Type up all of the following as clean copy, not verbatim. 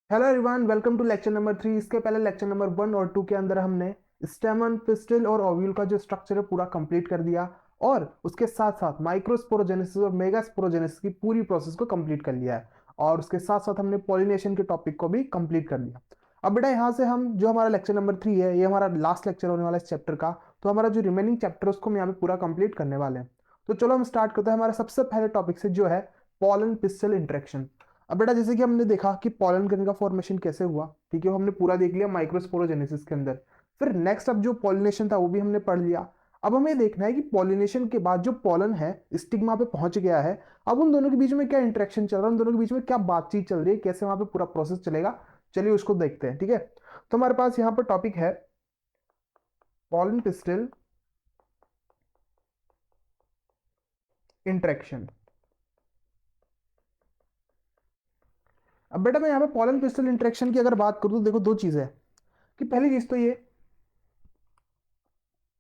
Hello everyone, welcome to lecture number 3। इसके पहले lecture number 1 और 2 के अंदर हमने स्टेमन, पिस्टिल और ओव्यूल का जो स्ट्रक्चर है पूरा कंप्लीट कर दिया और उसके साथ साथ माइक्रोस्पोरोजेनेसिस और मेगास्पोरोजेनेसिस की पूरी प्रोसेस को कंप्लीट कर लिया है। और उसके साथ साथ हमने पॉलिनेशन के टॉपिक को भी कंप्लीट कर लिया। अब बेटा यहाँ से हम जो हमारा लेक्चर नंबर 3 है, ये हमारा लास्ट लेक्चर होने वाला है इस चैप्टर का। तो हमारा जो रिमेनिंग चैप्टर है उसको हम यहाँ पे पूरा कंप्लीट करने वाले हैं। तो चलो हम स्टार्ट करते हैं हमारा सबसे पहले टॉपिक से, जो है पॉलन पिस्टल इंटरेक्शन। अब बेटा जैसे कि हमने देखा कि पॉलन ग्रेन का फॉर्मेशन कैसे हुआ, ठीक है, वो हमने पूरा देख लिया माइक्रोस्पोरोजेनेसिस के अंदर। फिर नेक्स्ट अब जो पॉलिनेशन था वो भी हमने पढ़ लिया। अब हमें देखना है कि पॉलिनेशन के बाद जो पॉलन है स्टिग्मा पे पहुंच गया है, अब उन दोनों के बीच में क्या इंटरेक्शन चल रहा है, उन दोनों के बीच में क्या बातचीत चल रही है, कैसे वहां पे पूरा प्रोसेस चलेगा। चलिए उसको देखते हैं, ठीक है। तो हमारे पास यहाँ पर टॉपिक है पॉलन पिस्टल इंटरेक्शन। अब बेटा मैं यहाँ पे पॉलन पिस्टल इंटरेक्शन की अगर बात करूँ तो देखो दो चीजें हैं। कि पहली चीज तो ये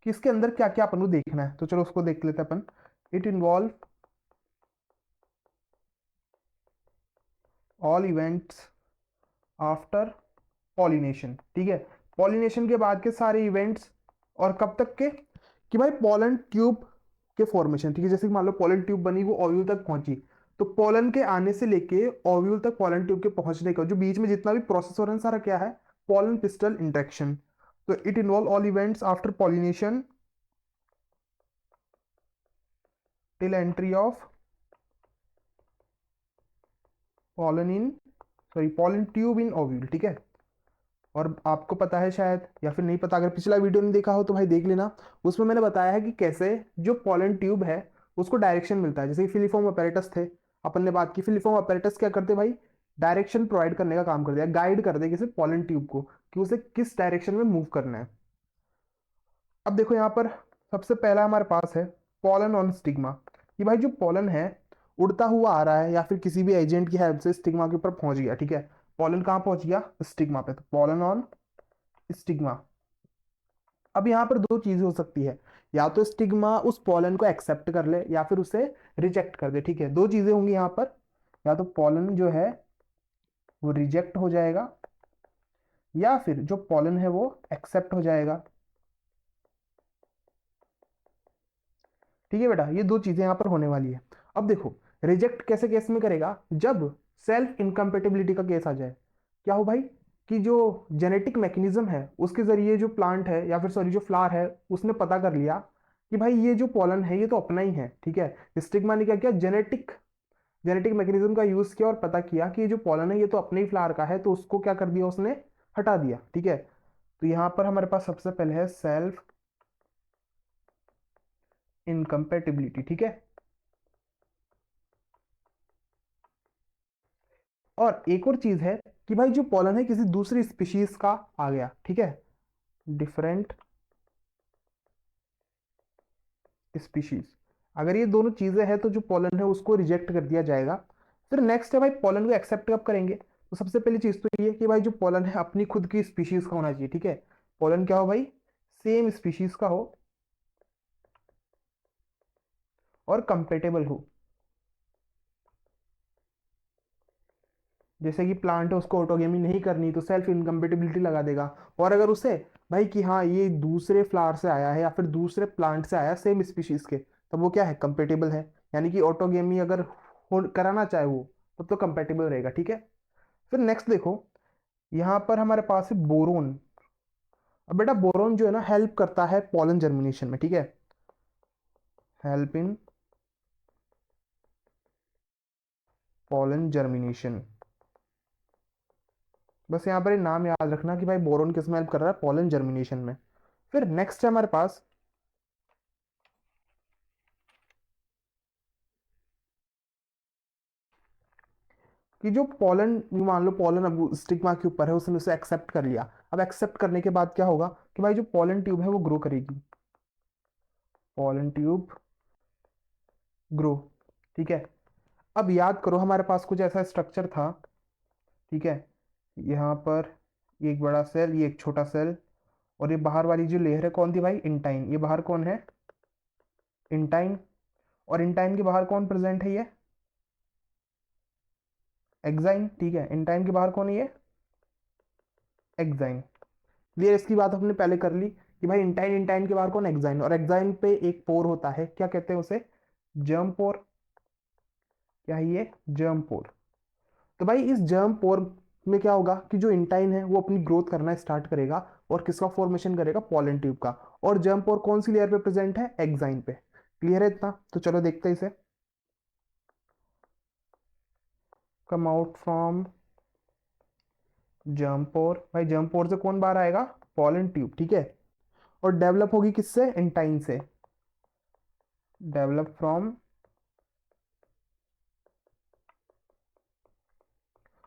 कि इसके अंदर क्या क्या अपन को देखना है, तो चलो उसको देख लेते हैं अपन। It involve all events after pollination, ठीक है। पॉलिनेशन के बाद के सारे इवेंट्स, और कब तक के, कि भाई पॉलन ट्यूब के फॉर्मेशन, ठीक है। जैसे कि मान लो पॉलन ट्यूब बनी, वो ओव्यूल तक पहुंची, तो पॉलन के आने से लेके ओव्यूल तक पॉलन ट्यूब के पहुंचने का जो बीच में जितना भी प्रोसेस हो रहा है सारा क्या है, पॉलन पिस्टल इंटरेक्शन। तो it involve all events after pollination till entry of pollen in, sorry pollen tube in ovule, ठीक है। और आपको पता है शायद, या फिर नहीं पता, अगर पिछला वीडियो नहीं देखा हो तो भाई देख लेना। उसमें मैंने बताया है कि कैसे जो पॉलन ट्यूब है उसको डायरेक्शन मिलता है। जैसे कि फिलीफॉर्म अपैरेटस थे, अपन ने बात की, फिलीफॉर्म अपैरेटस क्या करते भाई, डायरेक्शन प्रोवाइड करने का काम करते हैं, गाइड कर दे किसी पॉलन ट्यूब को कि उसे किस डायरेक्शन में मूव करना है। अब देखो यहाँ पर सबसे पहला हमारे पास है पॉलन ऑन स्टिग्मा। कि भाई जो पॉलन है उड़ता हुआ आ रहा है या फिर किसी भी एजेंट की हेल्प से स्टिग्मा के ऊपर पहुंच गया, ठीक है। पॉलन कहाँ पहुंच गया, स्टिग्मा पे, तो पॉलन ऑन स्टिग्मा। अब यहाँ पर दो चीजें हो सकती है, या तो स्टिग्मा उस पॉलन को एक्सेप्ट कर ले या फिर उसे रिजेक्ट कर दे, ठीक है। दो चीजें होंगी यहाँ पर, या तो पॉलन जो है वो रिजेक्ट हो जाएगा या फिर जो पॉलन है वो एक्सेप्ट हो जाएगा, ठीक है बेटा। ये दो चीजें यहाँ पर होने वाली है। अब देखो रिजेक्ट कैसे केस में करेगा, जब सेल्फ इनकम्पेटिबिलिटी का केस आ जाए। क्या हो भाई, कि जो जेनेटिक मैकेनिज्म है उसके जरिए जो प्लांट है या फिर सॉरी जो फ्लावर है उसने पता कर लिया कि भाई ये जो पॉलन है ये तो अपना ही है, ठीक है। स्टिग्मा ने क्या किया, जेनेटिक जेनेटिक मैकेनिज्म का यूज किया और पता किया कि ये जो पॉलन है ये तो अपने ही फ्लावर का है, तो उसको क्या कर दिया, उसने हटा दिया, ठीक है। तो यहां पर हमारे पास सबसे पहले है सेल्फ इनकम्पेटिबिलिटी, ठीक है। और एक और चीज है कि भाई जो पॉलन है किसी दूसरी स्पीशीज का आ गया, ठीक है, डिफरेंट स्पीशीज। अगर ये दोनों चीजें हैं तो जो पॉलन है उसको रिजेक्ट कर दिया जाएगा। फिर नेक्स्ट है भाई पॉलन को एक्सेप्ट कब करेंगे, तो सबसे पहली चीज तो ये कि भाई जो पॉलन है अपनी खुद की स्पीशीज का होना चाहिए, ठीक है। पॉलन क्या हो भाई, सेम स्पीशीज का हो और कंपेटेबल हो। जैसे कि प्लांट है उसको ऑटोगेमी नहीं करनी तो सेल्फ इनकम्पेटिबिलिटी लगा देगा। और अगर उसे भाई कि हाँ ये दूसरे फ्लावर से आया है या फिर दूसरे प्लांट से आया सेम स्पीशीज के, तब वो क्या है, कंपेटेबल है। यानी कि ऑटोगेमी अगर कराना चाहे वो, तब तो कंपेटेबल रहेगा, ठीक है। फिर नेक्स्ट देखो, यहाँ पर हमारे पास है बोरोन। अब बेटा बोरोन जो है ना हेल्प करता है पॉलन जर्मिनेशन में, ठीक है, हेल्प इन पॉलन जर्मिनेशन। बस यहाँ पर ये नाम याद रखना कि भाई बोरोन किस में हेल्प कर रहा है, पॉलन जर्मिनेशन में। फिर नेक्स्ट है हमारे पास कि जो पॉलन, मान लो पॉलन अब स्टिग्मा के ऊपर है, उसने उसे एक्सेप्ट कर लिया। अब एक्सेप्ट करने के बाद क्या होगा कि भाई जो पॉलन ट्यूब है वो ग्रो करेगी, पॉलन ट्यूब ग्रो, ठीक है। अब याद करो हमारे पास कुछ ऐसा स्ट्रक्चर था, ठीक है। यहाँ पर ये एक बड़ा सेल, ये एक छोटा सेल, और ये बाहर वाली जो लेयर है कौन थी भाई, इंटाइन। ये बाहर कौन है, इंटाइन। और इंटाइन के बाहर कौन प्रेजेंट है, ये एक्साइन, ठीक है। इंटाइन के बाहर कौन है, ये एक्साइन। क्लियर, इसकी बात हमने पहले कर ली कि भाई इंटाइन, इंटाइन के बाहर कौन, एक्साइन, और एक्साइन पे एक पोर होता है, क्या कहते हैं उसे, जर्म पोर। क्या है ये, जर्म पोर। तो भाई इस जर्म पोर में क्या होगा कि जो इंटाइन है वो अपनी ग्रोथ करना स्टार्ट करेगा और किसका फॉर्मेशन करेगा, पॉलन ट्यूब का। और जर्म पोर कौन सी लेयर पे प्रेजेंट है, एक्साइन पे। क्लियर है इतना, तो चलो देखते हैं इसे। कम आउट फ्रॉम जर्म पोर, भाई जर्म पोर से कौन बाहर आएगा, पॉलन ट्यूब, ठीक है। और डेवलप होगी किससे, इंटाइन से, डेवलप फ्रॉम।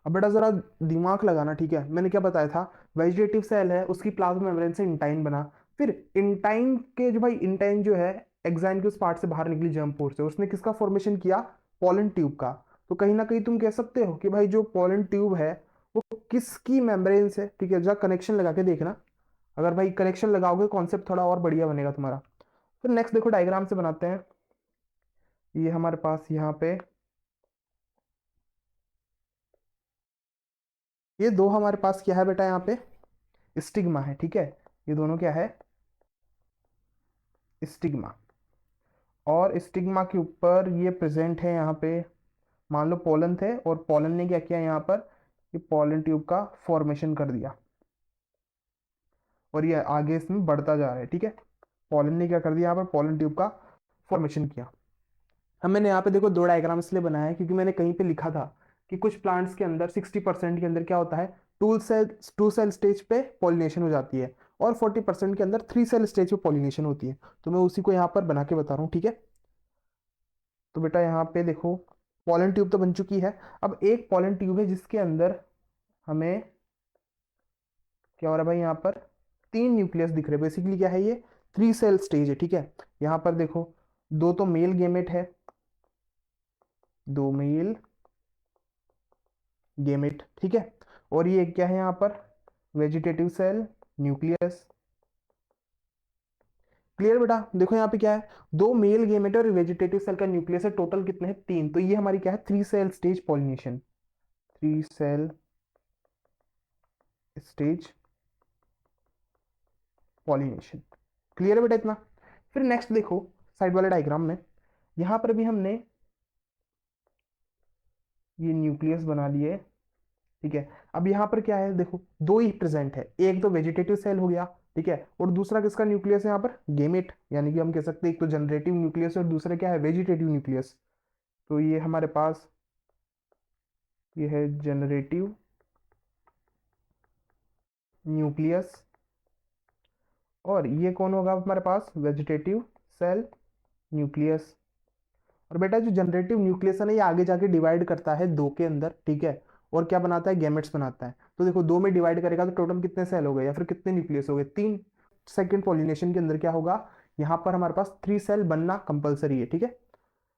अब बेटा जरा दिमाग लगाना, ठीक है, मैंने क्या बताया था, वेजिटेटिव सेल है उसकी प्लाज्मा मेम्ब्रेन से इंटाइन बना, फिर इंटाइन के जो भाई इंटाइन जो है एक्साइन के उस पार्ट से बाहर निकली जर्म पोर से, उसने किसका फॉर्मेशन किया, पॉलन ट्यूब का। तो कहीं ना कहीं तुम कह सकते हो कि भाई जो पॉलन ट्यूब है वो किसकी मेम्ब्रेन से, ठीक है, जरा कनेक्शन लगा के देखना। अगर भाई कनेक्शन लगाओगे कॉन्सेप्ट थोड़ा और बढ़िया बनेगा तुम्हारा। फिर नेक्स्ट देखो, डायग्राम से बनाते हैं। ये हमारे पास यहाँ पे ये दो हमारे पास क्या है बेटा, यहाँ पे स्टिग्मा है, ठीक है। ये दोनों क्या है, स्टिग्मा। और स्टिग्मा के ऊपर ये प्रेजेंट है यहाँ पे, मान लो पोलन थे और पोलन ने क्या किया यहाँ पर, ये पोलन ट्यूब का फॉर्मेशन कर दिया और ये आगे इसमें बढ़ता जा रहा है, ठीक है। पोलन ने क्या कर दिया यहाँ पर, पोलन ट्यूब का फॉर्मेशन किया। हम मैंने यहाँ पे देखो दो डायग्राम इसलिए बनाया है क्योंकि मैंने कहीं पे लिखा था कि कुछ प्लांट्स के अंदर 60% के अंदर क्या होता है, टू सेल स्टेज पे पॉलिनेशन हो जाती है और 40% के अंदर 3 सेल स्टेज पे पॉलिनेशन होती है। तो मैं उसी को यहाँ पर बना के बता रहा हूँ, ठीक है। तो बेटा यहाँ पे देखो, पॉलन ट्यूब तो बन चुकी है। अब एक पॉलन ट्यूब है जिसके अंदर हमें क्या हो रहा है भाई, यहाँ पर 3 न्यूक्लियस दिख रहे हैं। बेसिकली क्या है ये, 3 सेल स्टेज है, ठीक है। यहाँ पर देखो, दो तो मेल गेमेट है, दो मेल गेमेट, ठीक है। और ये क्या है यहाँ पर, वेजिटेटिव सेल न्यूक्लियस। क्लियर बेटा, देखो यहाँ पे क्या है, दो मेल गेमेट और वेजिटेटिव सेल का न्यूक्लियस है, टोटल कितने हैं, 3। तो ये हमारी क्या है, 3 cell stage pollination, 3 cell stage pollination. Clear है बेटा इतना। फिर नेक्स्ट देखो साइड वाले डायग्राम में, यहां पर भी हमने ये न्यूक्लियस बना लिए, ठीक है। अब यहाँ पर क्या है, देखो दो ही प्रेजेंट है, एक तो वेजिटेटिव सेल हो गया, ठीक है, और दूसरा किसका न्यूक्लियस है यहाँ पर, गेमेट, यानी कि हम कह सकते हैं एक तो जनरेटिव न्यूक्लियस और दूसरा क्या है, वेजिटेटिव न्यूक्लियस। तो ये हमारे पास ये है जनरेटिव न्यूक्लियस और ये कौन होगा हमारे पास, वेजिटेटिव सेल न्यूक्लियस। और बेटा जो जनरेटिव न्यूक्लियस है ना, ये आगे जाके डिवाइड करता है दो के अंदर, ठीक है, और क्या बनाता है, गैमेट्स बनाता है। तो देखो दो में डिवाइड करेगा तो टोटल कितने सेल हो गए या फिर कितने न्यूक्लियस हो गए, 3। सेकंड पॉलिनेशन के अंदर क्या होगा, यहाँ पर हमारे पास 3 सेल बनना कंपलसरी है, ठीक है।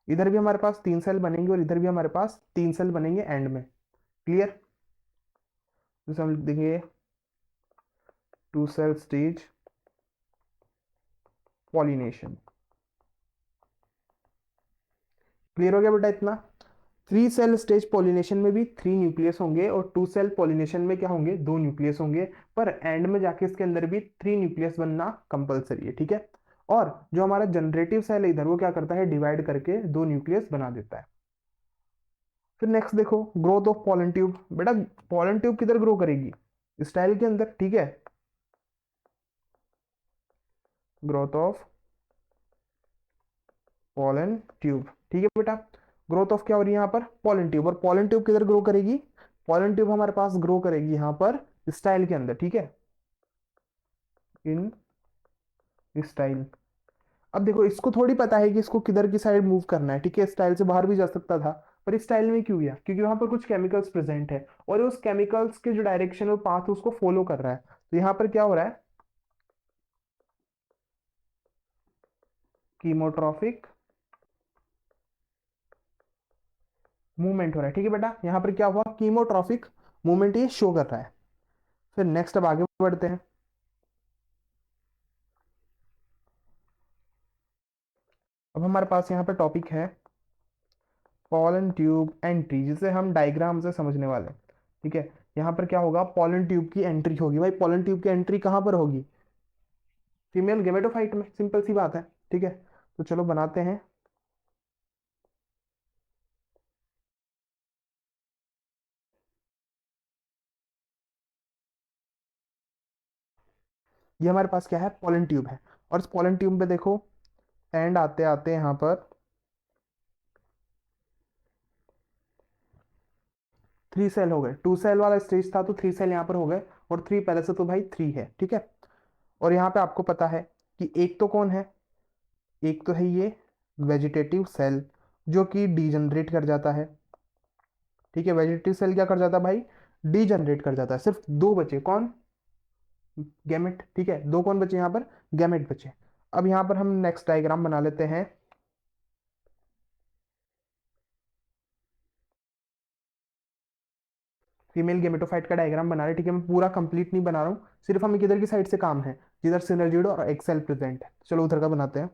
इधर भी हमारे पास 3 सेल बनेंगे और इधर भी हमारे पास 3 सेल बनेंगे एंड में। क्लियर, जैसे हम लिख देंगे 2 सेल स्टेज पॉलिनेशन। क्लियर हो गया बेटा इतना। 3 सेल स्टेज पॉलिनेशन में भी 3 न्यूक्लियस होंगे और 2 सेल पॉलिनेशन में क्या होंगे, 2 न्यूक्लियस होंगे। पर एंड में जाके इसके अंदर भी 3 न्यूक्लियस बनना कंपलसरी है, ठीक है। और जो हमारा जनरेटिव सेल है इधर, वो क्या करता है, डिवाइड करके 2 न्यूक्लियस बना देता है। फिर नेक्स्ट देखो, ग्रोथ ऑफ पॉलन ट्यूब। बेटा पॉलन ट्यूब किधर ग्रो करेगी, स्टाइल के अंदर, ठीक है। ग्रोथ ऑफ पॉलन ट्यूब, ठीक है बेटा। ग्रोथ ऑफ क्या हो रही है यहाँ पर, पॉलन ट्यूब। और पॉलन ट्यूब किधर ग्रो करेगी, पॉलन ट्यूब हमारे पास ग्रो करेगी यहाँ पर स्टाइल के अंदर, ठीक है, इन स्टाइल। अब देखो इसको थोड़ी पता है कि इसको किधर की साइड मूव करना है, ठीक है, स्टाइल से बाहर भी जा सकता था, पर इस स्टाइल में क्यों गया, क्योंकि वहां पर कुछ केमिकल्स प्रेजेंट है और उस केमिकल्स के जो डायरेक्शन और पाथ उसको फॉलो कर रहा है। तो यहाँ पर क्या हो रहा है, कीमोट्रॉफिक मूवमेंट हो रहा है, ठीक है बेटा। यहाँ पर क्या हुआ, कीमोट्रॉफिक मूवमेंट ये शो कर रहा है। फिर नेक्स्ट अब आगे बढ़ते हैं। अब हमारे पास यहाँ पे टॉपिक है पॉलन ट्यूब एंट्री, जिसे हम डायग्राम से समझने वाले हैं, ठीक है। यहाँ पर क्या होगा, पॉलन ट्यूब की एंट्री होगी। भाई पॉलन ट्यूब की एंट्री कहाँ पर होगी, फीमेल गेमेटोफाइट में, सिंपल सी बात है। ठीक है, तो चलो बनाते हैं। ये हमारे पास क्या है, पॉलन ट्यूब है। और इस पॉलन ट्यूब पे देखो एंड आते आते यहाँ पर 3 सेल हो गए। 2 सेल वाला स्टेज था तो 3 सेल यहाँ पर हो गए, और 3 पहले से तो भाई 3 है। ठीक है, और यहाँ पे आपको पता है कि एक तो कौन है, एक तो है ये वेजिटेटिव सेल जो कि डीजनरेट कर जाता है। ठीक है, वेजिटेटिव सेल क्या कर जाता है भाई, डीजनरेट कर जाता है। सिर्फ दो बचे, कौन, गैमेट। ठीक है, दो कौन बचे यहाँ पर, गैमेट बचे। अब यहाँ पर हम नेक्स्ट डायग्राम बना लेते हैं। फीमेल गेमेटोफाइट का डायग्राम बना रहे। ठीक है, मैं पूरा कंप्लीट नहीं बना रहा हूँ, सिर्फ हम किधर की साइड से काम है, जिधर सिनर्जिड और एक्सेल प्रेजेंट है। चलो उधर का बनाते हैं।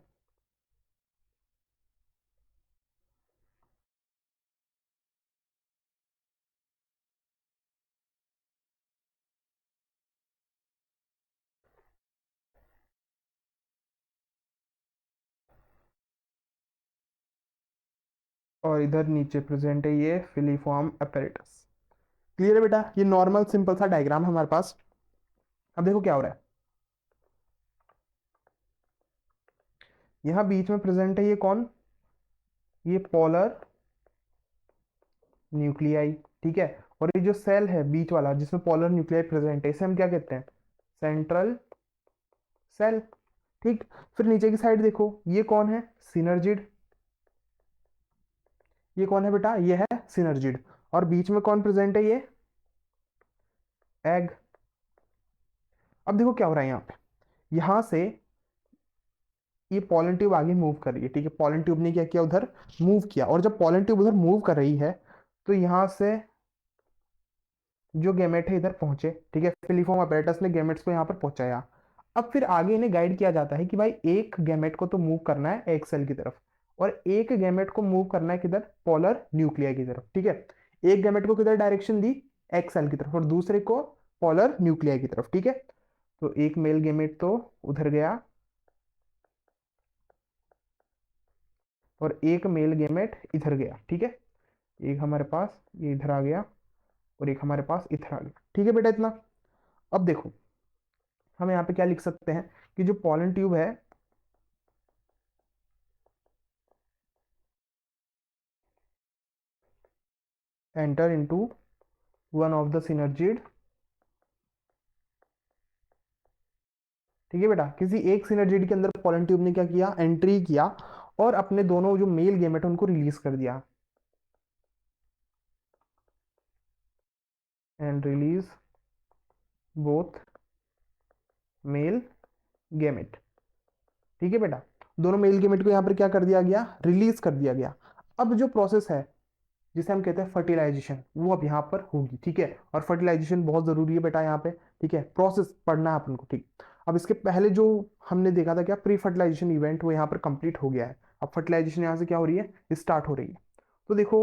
और इधर नीचे प्रेजेंट है ये फिलीफॉर्म अपैरेटस। क्लियर है बेटा, ये नॉर्मल सिंपल सा डायग्राम है हमारे पास। अब देखो क्या हो रहा है, यहाँ बीच में प्रेजेंट है ये कौन, ये पोलर न्यूक्लियाई। ठीक है, और ये जो सेल है बीच वाला जिसमें पोलर न्यूक्लियाई प्रेजेंट है, इसे हम क्या कहते हैं, सेंट्रल सेल। ठीक, फिर नीचे की साइड देखो ये कौन है, सिनर्जिड। ये कौन है बेटा, ये है सिनर्जिड। और बीच में कौन प्रेजेंट है, ये एग। अब देखो क्या हो रहा है यहाँ पे, यहां से ये पॉलन ट्यूब आगे मूव कर रही है। ठीक है, पॉलन ट्यूब ने क्या किया, उधर मूव किया। और जब पॉलन ट्यूब उधर मूव कर रही है तो यहां से जो गैमेट है इधर पहुंचे। ठीक है, फिलीफॉर्म अपैरेटस ने गैमेट्स को यहाँ पर पहुंचाया। अब फिर आगे इन्हें गाइड किया जाता है कि भाई एक गैमेट को तो मूव करना है एक सेल की तरफ, और एक गैमेट को मूव करना है किधर, पोलर न्यूक्लिया की तरफ। ठीक है, एक गैमेट को किधर डायरेक्शन दी, एक सेल की तरफ, और दूसरे को पोलर न्यूक्लिया की तरफ। ठीक है, तो एक मेल गैमेट तो उधर गया, और एक मेल गैमेट इधर गया। ठीक है, एक हमारे पास ये इधर आ गया, और एक हमारे पास इधर आ गया। ठीक है बेटा, इतना। अब देखो हम यहाँ पे क्या लिख सकते हैं कि जो पॉलन ट्यूब है, enter into one of the synergid. ठीक है बेटा, किसी एक सिनर्जिड के अंदर पॉलन ट्यूब ने क्या किया, एंट्री किया, और अपने दोनों जो मेल गैमेट उनको रिलीज कर दिया, and release both male gamete. ठीक है बेटा, दोनों मेल गैमेट को यहाँ पर क्या कर दिया गया, रिलीज कर दिया गया। अब जो प्रोसेस है जिसे हम कहते हैं फर्टिलाइजेशन, वो अब यहाँ पर होगी। ठीक है, और फर्टिलाइजेशन बहुत जरूरी है बेटा यहाँ पे। ठीक है, प्रोसेस पढ़ना है अपन को। ठीक, अब इसके पहले जो हमने देखा था क्या, प्री फर्टिलाइजेशन इवेंट, वो यहाँ पर कंप्लीट हो गया है। अब फर्टिलाइजेशन यहाँ से क्या हो रही है, स्टार्ट हो रही है। तो देखो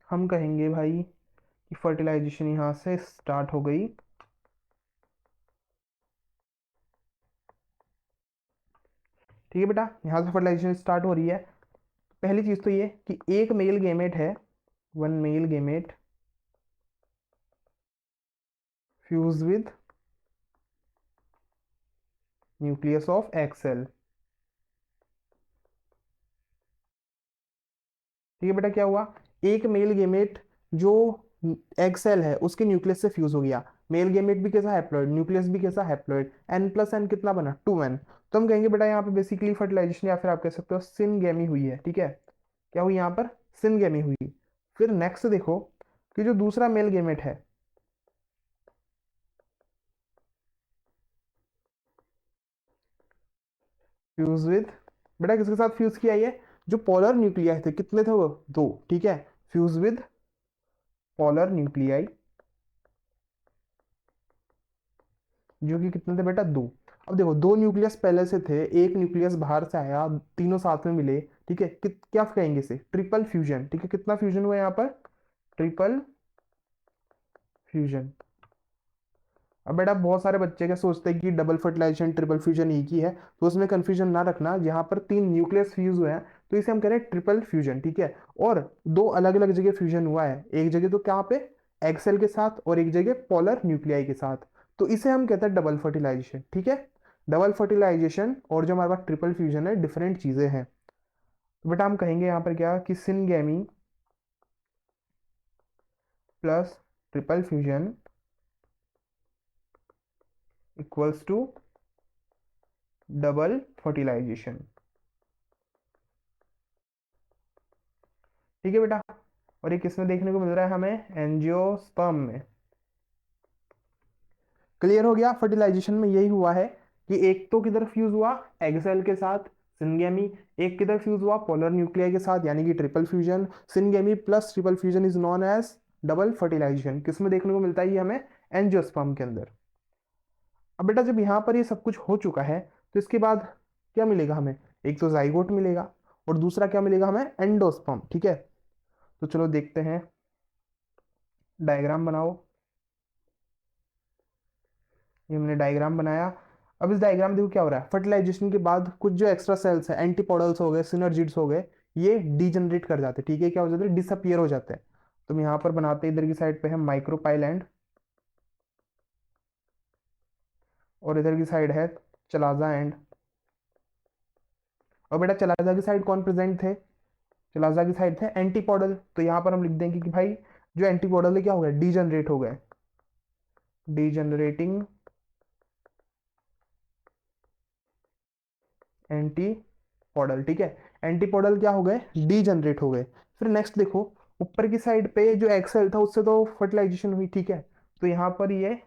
हम कहेंगे भाई कि फर्टिलाइजेशन यहाँ से स्टार्ट हो गई। ठीक है बेटा, यहाँ से फर्टिलाइजेशन स्टार्ट हो रही है। पहली चीज तो ये कि एक मेल गेमेट है, one male gamete fuse with nucleus of egg cell. ठीक है बेटा, क्या हुआ, एक मेल गेमेट जो एग सेल है उसके न्यूक्लियस से फ्यूज हो गया। मेल गेमेट भी कैसा, हैप्लॉइड, न्यूक्लियस भी कैसा, हैप्लॉइड। एन प्लस एन कितना बना, 2n। तो हम कहेंगे बेटा यहाँ पे बेसिकली फर्टिलाइजेशन, या फिर आप कह सकते हो सिनगेमी हुई है। ठीक है, क्या हुई यहाँ पर, सिनगेमी हुई। फिर नेक्स्ट देखो कि जो दूसरा मेल गेमेट है, फ्यूज विद, बेटा किसके साथ फ्यूज किया ये, जो पोलर न्यूक्लियाई थे, कितने थे वो, दो। ठीक है, फ्यूज विद पोलर न्यूक्लियाई, जो कि कितने थे बेटा, दो। अब देखो दो न्यूक्लियस पहले से थे, एक न्यूक्लियस बाहर से आया, तीनों साथ में मिले। ठीक है, क्या कहेंगे इसे, ट्रिपल फ्यूजन। ठीक है, कितना फ्यूजन हुआ यहाँ पर, ट्रिपल फ्यूजन। अब बेटा बहुत सारे बच्चे क्या सोचते हैं कि डबल फर्टिलाइजेशन ट्रिपल फ्यूजन एक ही है, तो उसमें कंफ्यूजन ना रखना। यहाँ पर 3 न्यूक्लियस फ्यूज हुए हैं तो इसे हम कह रहे हैं ट्रिपल फ्यूजन, ठीक है। और 2 अलग अलग जगह फ्यूजन हुआ है, एक जगह तो कहाँ पे, एग सेल के साथ, और एक जगह पोलर न्यूक्लियाई के साथ। तो इसे हम कहते हैं डबल फर्टिलाइजेशन, ठीक है। डबल फर्टिलाइजेशन और जो हमारे पास ट्रिपल फ्यूजन है, डिफरेंट चीजें हैं। तो बेटा हम कहेंगे यहाँ पर क्या कि syngamy plus triple fusion equals to double fertilization, ठीक है बेटा। और ये किसमें देखने को मिल रहा है हमें, एंजियोस्पर्म में। क्लियर हो गया। फर्टिलाइजेशन में यही हुआ है कि एक तो किधर फ्यूज हुआ, एग सेल के साथ, सिनगेमी। एक किधर फ्यूज हुआ, पोलर न्यूक्लियाई के साथ, यानी कि triple fusion. Syngamy plus triple fusion is known as double fertilization. किसमें देखने को मिलता है ये हमें, एंजियोस्पर्म के अंदर। अब बेटा जब यहाँ पर ये सब कुछ हो चुका है, तो इसके बाद क्या मिलेगा हमें, एक तो जाइगोट मिलेगा, और दूसरा क्या मिलेगा हमें, एंडोस्पर्म, ठीक है। तो चलो देखते हैं, डायग्राम बनाओ। ये हमने डायग्राम बनाया। अब इस डायग्राम में देखो क्या हो रहा है, फर्टिलाइजेशन के बाद कुछ जो एक्स्ट्रा सेल्स है, एंटीपोडल्स हो गए, सिनर्जिड्स हो गए, ये डीजनरेट कर जाते हैं, ठीक है। क्या हो जाते हैं, डिसअपियर हो जाते हैं। तो हम यहाँ पर बनाते हैं, इधर की साइड पे है माइक्रोपाइलैंड, और इधर की साइड है चलाजा एंड। और बेटा चलाजा की साइड कौन प्रेजेंट थे, चलाजा की साइड थे एंटीपोडल। तो यहाँ पर हम लिख देंगे कि भाई जो एंटीपोडल है क्या हो गया, डीजनरेट हो गए, डीजनरेटिंग एंटीपोडल, ठीक है। एंटीपोडल क्या हो गए, डीजनरेट हो गए। फिर नेक्स्ट देखो, ऊपर की साइड पे जो एक्सेल था उससे तो फर्टिलाइजेशन हुई, ठीक है। तो यहाँ पर ये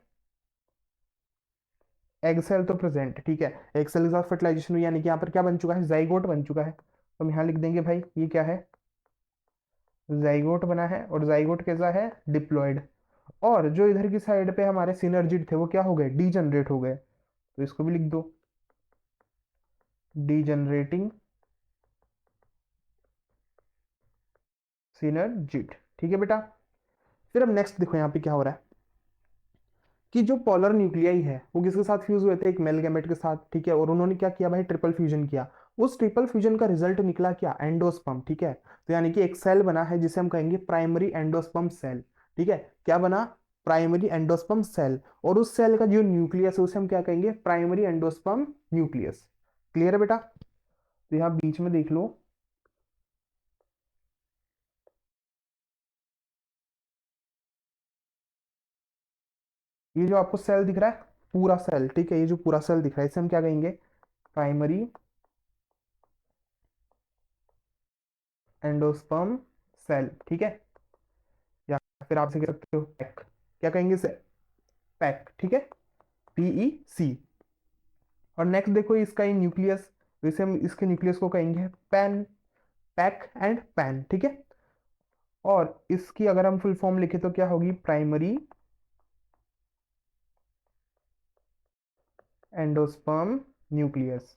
एक्सेल तो प्रेजेंट, ठीक है। एक्सेल के साथ फर्टिलाइजेशन हुई, यानी कि यहाँ पर क्या बन चुका है, जाइगोट बन चुका है। तो हम यहाँ लिख देंगे भाई ये क्या है, जाइगोट बना है। और जाइगोट कैसा है, डिप्लॉयड। और जो इधर की साइड पे हमारे सिनर्जिड थे वो क्या हो गए, डीजनरेट हो गए। तो इसको भी लिख दो, डीजनरेटिंग सिनर्जिड, ठीक है बेटा। फिर अब नेक्स्ट देखो यहाँ पे क्या हो रहा है कि जो पोलर न्यूक्लियाई है वो किसके साथ फ्यूज हुए थे, एक मेल गैमेट के साथ, ठीक है। और उन्होंने क्या किया भाई, ट्रिपल फ्यूजन किया। उस ट्रिपल फ्यूजन का रिजल्ट निकला क्या, एंडोस्पर्म, ठीक है। तो यानी कि एक सेल बना है जिसे हम कहेंगे प्राइमरी एंडोस्पर्म सेल, ठीक है। क्या बना, प्राइमरी एंडोस्पर्म सेल। और उस सेल का जो न्यूक्लियस है उसे हम क्या कहेंगे, प्राइमरी एंडोस्पर्म न्यूक्लियस। क्लियर है बेटा। तो यहाँ बीच में देख लो, ये जो आपको सेल दिख रहा है, पूरा सेल, ठीक है, ये जो पूरा सेल दिख रहा है इसे हम क्या कहेंगे, प्राइमरी एंडोस्पर्म सेल, ठीक है। या फिर आप इसे कह सकते हो पैक, क्या कहेंगे इसे, पैक, ठीक है, PEC। और नेक्स्ट देखो इसका ये न्यूक्लियस, तो इसे हम इसके न्यूक्लियस को कहेंगे पैन, पैक एंड पैन, ठीक है। और इसकी अगर हम फुल फॉर्म लिखे तो क्या होगी, प्राइमरी एंडोस्पर्म न्यूक्लियस,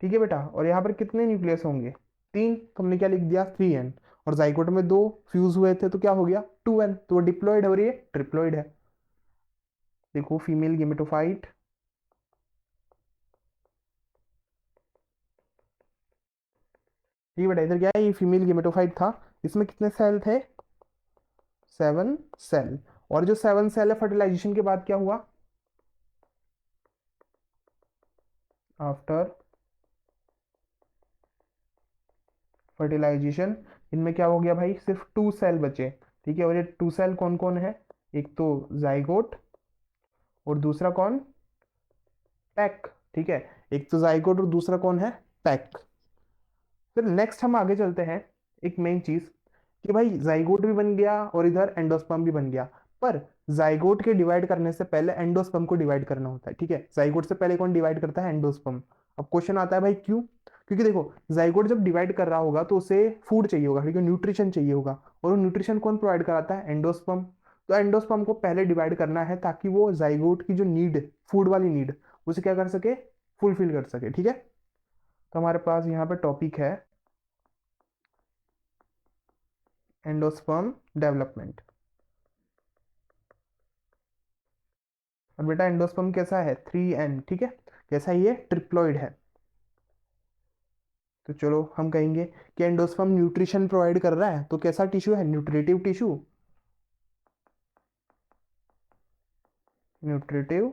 ठीक है बेटा। और यहाँ पर कितने न्यूक्लियस होंगे, 3। तो हमने क्या लिख दिया, 3N। और जाइगोट में 2 फ्यूज हुए थे तो क्या हो गया, 2N। तो वो डिप्लॉयड है और ये ट्रिप्लॉयड है। देखो फीमेल गेमेटोफाइट, ये बेटा इधर क्या है, ये फीमेल गेमेटोफाइट था। इसमें कितने सेल थे, 7 सेल। और जो 7 सेल है, फर्टिलाइजेशन के बाद क्या हुआ, आफ्टर फर्टिलाइजेशन इनमें क्या हो गया भाई, सिर्फ 2 सेल बचे, ठीक है। और ये 2 सेल कौन कौन है, एक तो जाइगोट, और दूसरा कौन, पैक, ठीक है। एक तो जाइगोट और दूसरा कौन है, पैक। फिर नेक्स्ट हम आगे चलते हैं, एक मेन चीज कि भाई जाइगोट भी बन गया और इधर एंडोस्पर्म भी बन गया। पर जाइगोट के डिवाइड करने से पहले एंडोस्पर्म को डिवाइड करना होता है, ठीक है। जाइगोट से पहले कौन डिवाइड करता है, एंडोस्पर्म। अब क्वेश्चन आता है भाई क्यों, क्योंकि देखो जाइगोट जब डिवाइड कर रहा होगा तो उसे फूड चाहिए होगा, ठीक है, न्यूट्रिशन चाहिए होगा। और वो न्यूट्रिशन कौन प्रोवाइड कराता है, एंडोस्पर्म। तो एंडोस्पर्म को पहले डिवाइड करना है ताकि वो जाइगोट की जो नीड, फूड वाली नीड, उसे क्या कर सके, फुलफिल कर सके, ठीक है। तो हमारे पास यहाँ पे टॉपिक है एंडोस्पर्म डेवलपमेंट। और बेटा एंडोस्पर्म कैसा है, 3N, ठीक है, कैसा है ये, ट्रिप्लॉइड है। तो चलो हम कहेंगे कि एंडोस्पर्म न्यूट्रिशन प्रोवाइड कर रहा है, तो कैसा टिश्यू है, न्यूट्रिटिव टिश्यू, न्यूट्रिटिव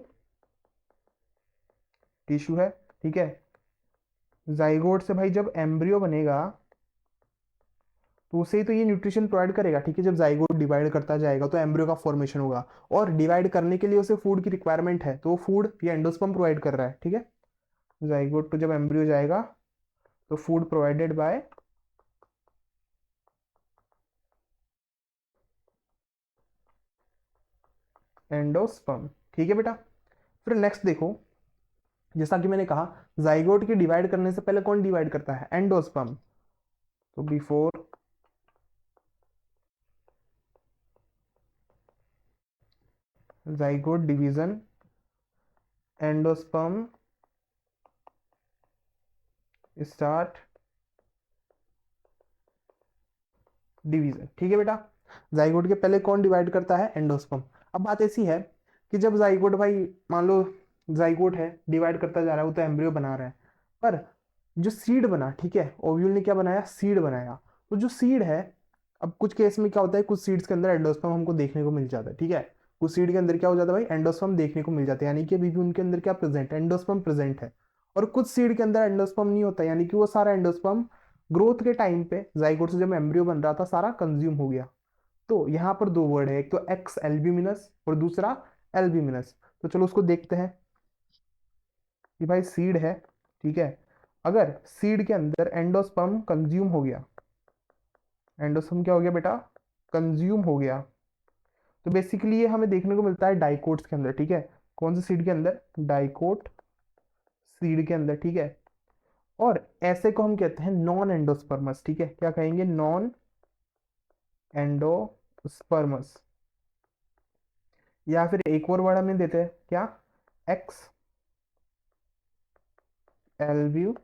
टिश्यू है, ठीक है। जाइगोट से भाई जब एम्ब्रियो बनेगा तो उसे ही तो ये न्यूट्रिशन प्रोवाइड करेगा, ठीक है। जब जाइगोट डिवाइड करता जाएगा तो एम्ब्रियो का फॉर्मेशन होगा, और डिवाइड करने के लिए उसे फूड की रिक्वायरमेंट है, तो वो फूड ये एंडोस्पर्म प्रोवाइड कर रहा है, ठीक है। जाइगोट पे जब एम्ब्रियो जाएगा तो फूड प्रोवाइडेड बाय एंडोस्पर्म, ठीक है बेटा। फिर नेक्स्ट देखो, जैसा कि मैंने कहा जाइगोट की डिवाइड करने से पहले कौन डिवाइड करता है, एंडोस्पर्म। तो before zygote division endosperm start division, ठीक है बेटा। जाइगोट के पहले कौन डिवाइड करता है, एंडोस्पर्म। अब बात ऐसी है कि जब जाइगोट भाई, मान लो जाइगोट है, डिवाइड करता जा रहा है, वो तो एम्ब्रियो बना रहा है, पर जो सीड बना, ठीक है, ओव्यूल ने क्या बनाया, सीड बनाया। तो जो सीड है, अब कुछ केस में क्या होता है, कुछ सीड्स के अंदर एंडोस्पर्म हमको देखने को मिल जाता है, ठीक है। कुछ सीड के अंदर क्या हो जाता है भाई, एंडोस्पर्म देखने को मिल जाता है, यानी कि अभी भी उनके अंदर क्या प्रेजेंट है, एंडोस्पर्म प्रेजेंट है। और कुछ सीड के अंदर एंडोस्पर्म नहीं होता, यानी कि वो सारा एंडोस्पर्म ग्रोथ के टाइम पे जाइगोट से जब एम्ब्रियो बन रहा था सारा कंज्यूम हो गया। तो यहाँ पर दो वर्ड है, एक तो एक्स एल्ब्यूमिनस और दूसरा एल्ब्यूमिनस। तो चलो उसको देखते हैं कि भाई सीड है, ठीक है, अगर सीड के अंदर एंडोस्पर्म कंज्यूम हो गया, एंडोस्पर्म क्या हो गया बेटा, कंज्यूम हो गया, तो बेसिकली ये हमें देखने को मिलता है डाइकोट्स के अंदर, ठीक है। कौन से सीड के अंदर, डाइकोट सीड के अंदर, ठीक है। और ऐसे को हम कहते हैं नॉन एंडोस्पर्मस, ठीक है, क्या कहेंगे, नॉन एंडोस्पर्मस। या फिर एक और वर्ड हमें देते हैं क्या, एक्स एल्ब्यूमिनस,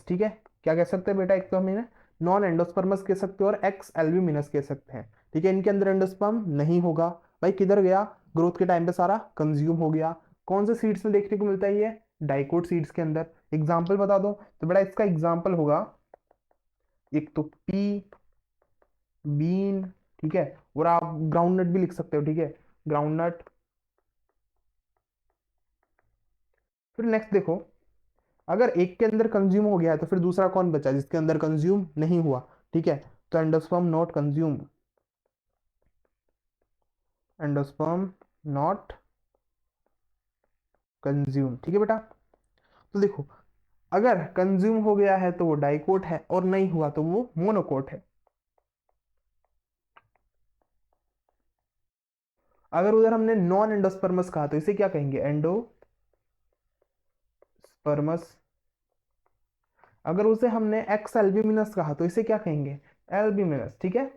ठीक है। क्या कह सकते हैं बेटा, एक तो हमें नॉन एंडोस्पर्मस कह सकते हैं और एक्स एल्ब्यूमिनस कह सकते हैं, ठीक है। इनके अंदर एंडोस्पर्म नहीं होगा, भाई किधर गया, ग्रोथ के टाइम पे सारा कंज्यूम हो गया। कौन से सीड्स में देखने को मिलता है ये, डाइकोट सीड्स के अंदर। एग्जाम्पल बता दो, तो बेटा इसका एग्जाम्पल होगा एक तो पी, बीन, ठीक है, और आप ग्राउंड नट भी लिख सकते हो, ठीक है, ग्राउंड नट। फिर नेक्स्ट देखो, अगर एक के अंदर कंज्यूम हो गया है तो फिर दूसरा कौन बचा जिसके अंदर कंज्यूम नहीं हुआ, ठीक है। तो endosperm not consume, endosperm not consume, ठीक है बेटा। तो देखो, अगर कंज्यूम हो गया है तो वो डाइकोट है, और नहीं हुआ तो वो मोनोकोट है। अगर उधर हमने नॉन एंडोस्पर्मस कहा तो इसे क्या कहेंगे, एंडोस्पर्मस। अगर उसे हमने एक्स एल्ब्यूमिनस कहा तो इसे क्या कहेंगे, एल्ब्यूमिनस, ठीक है।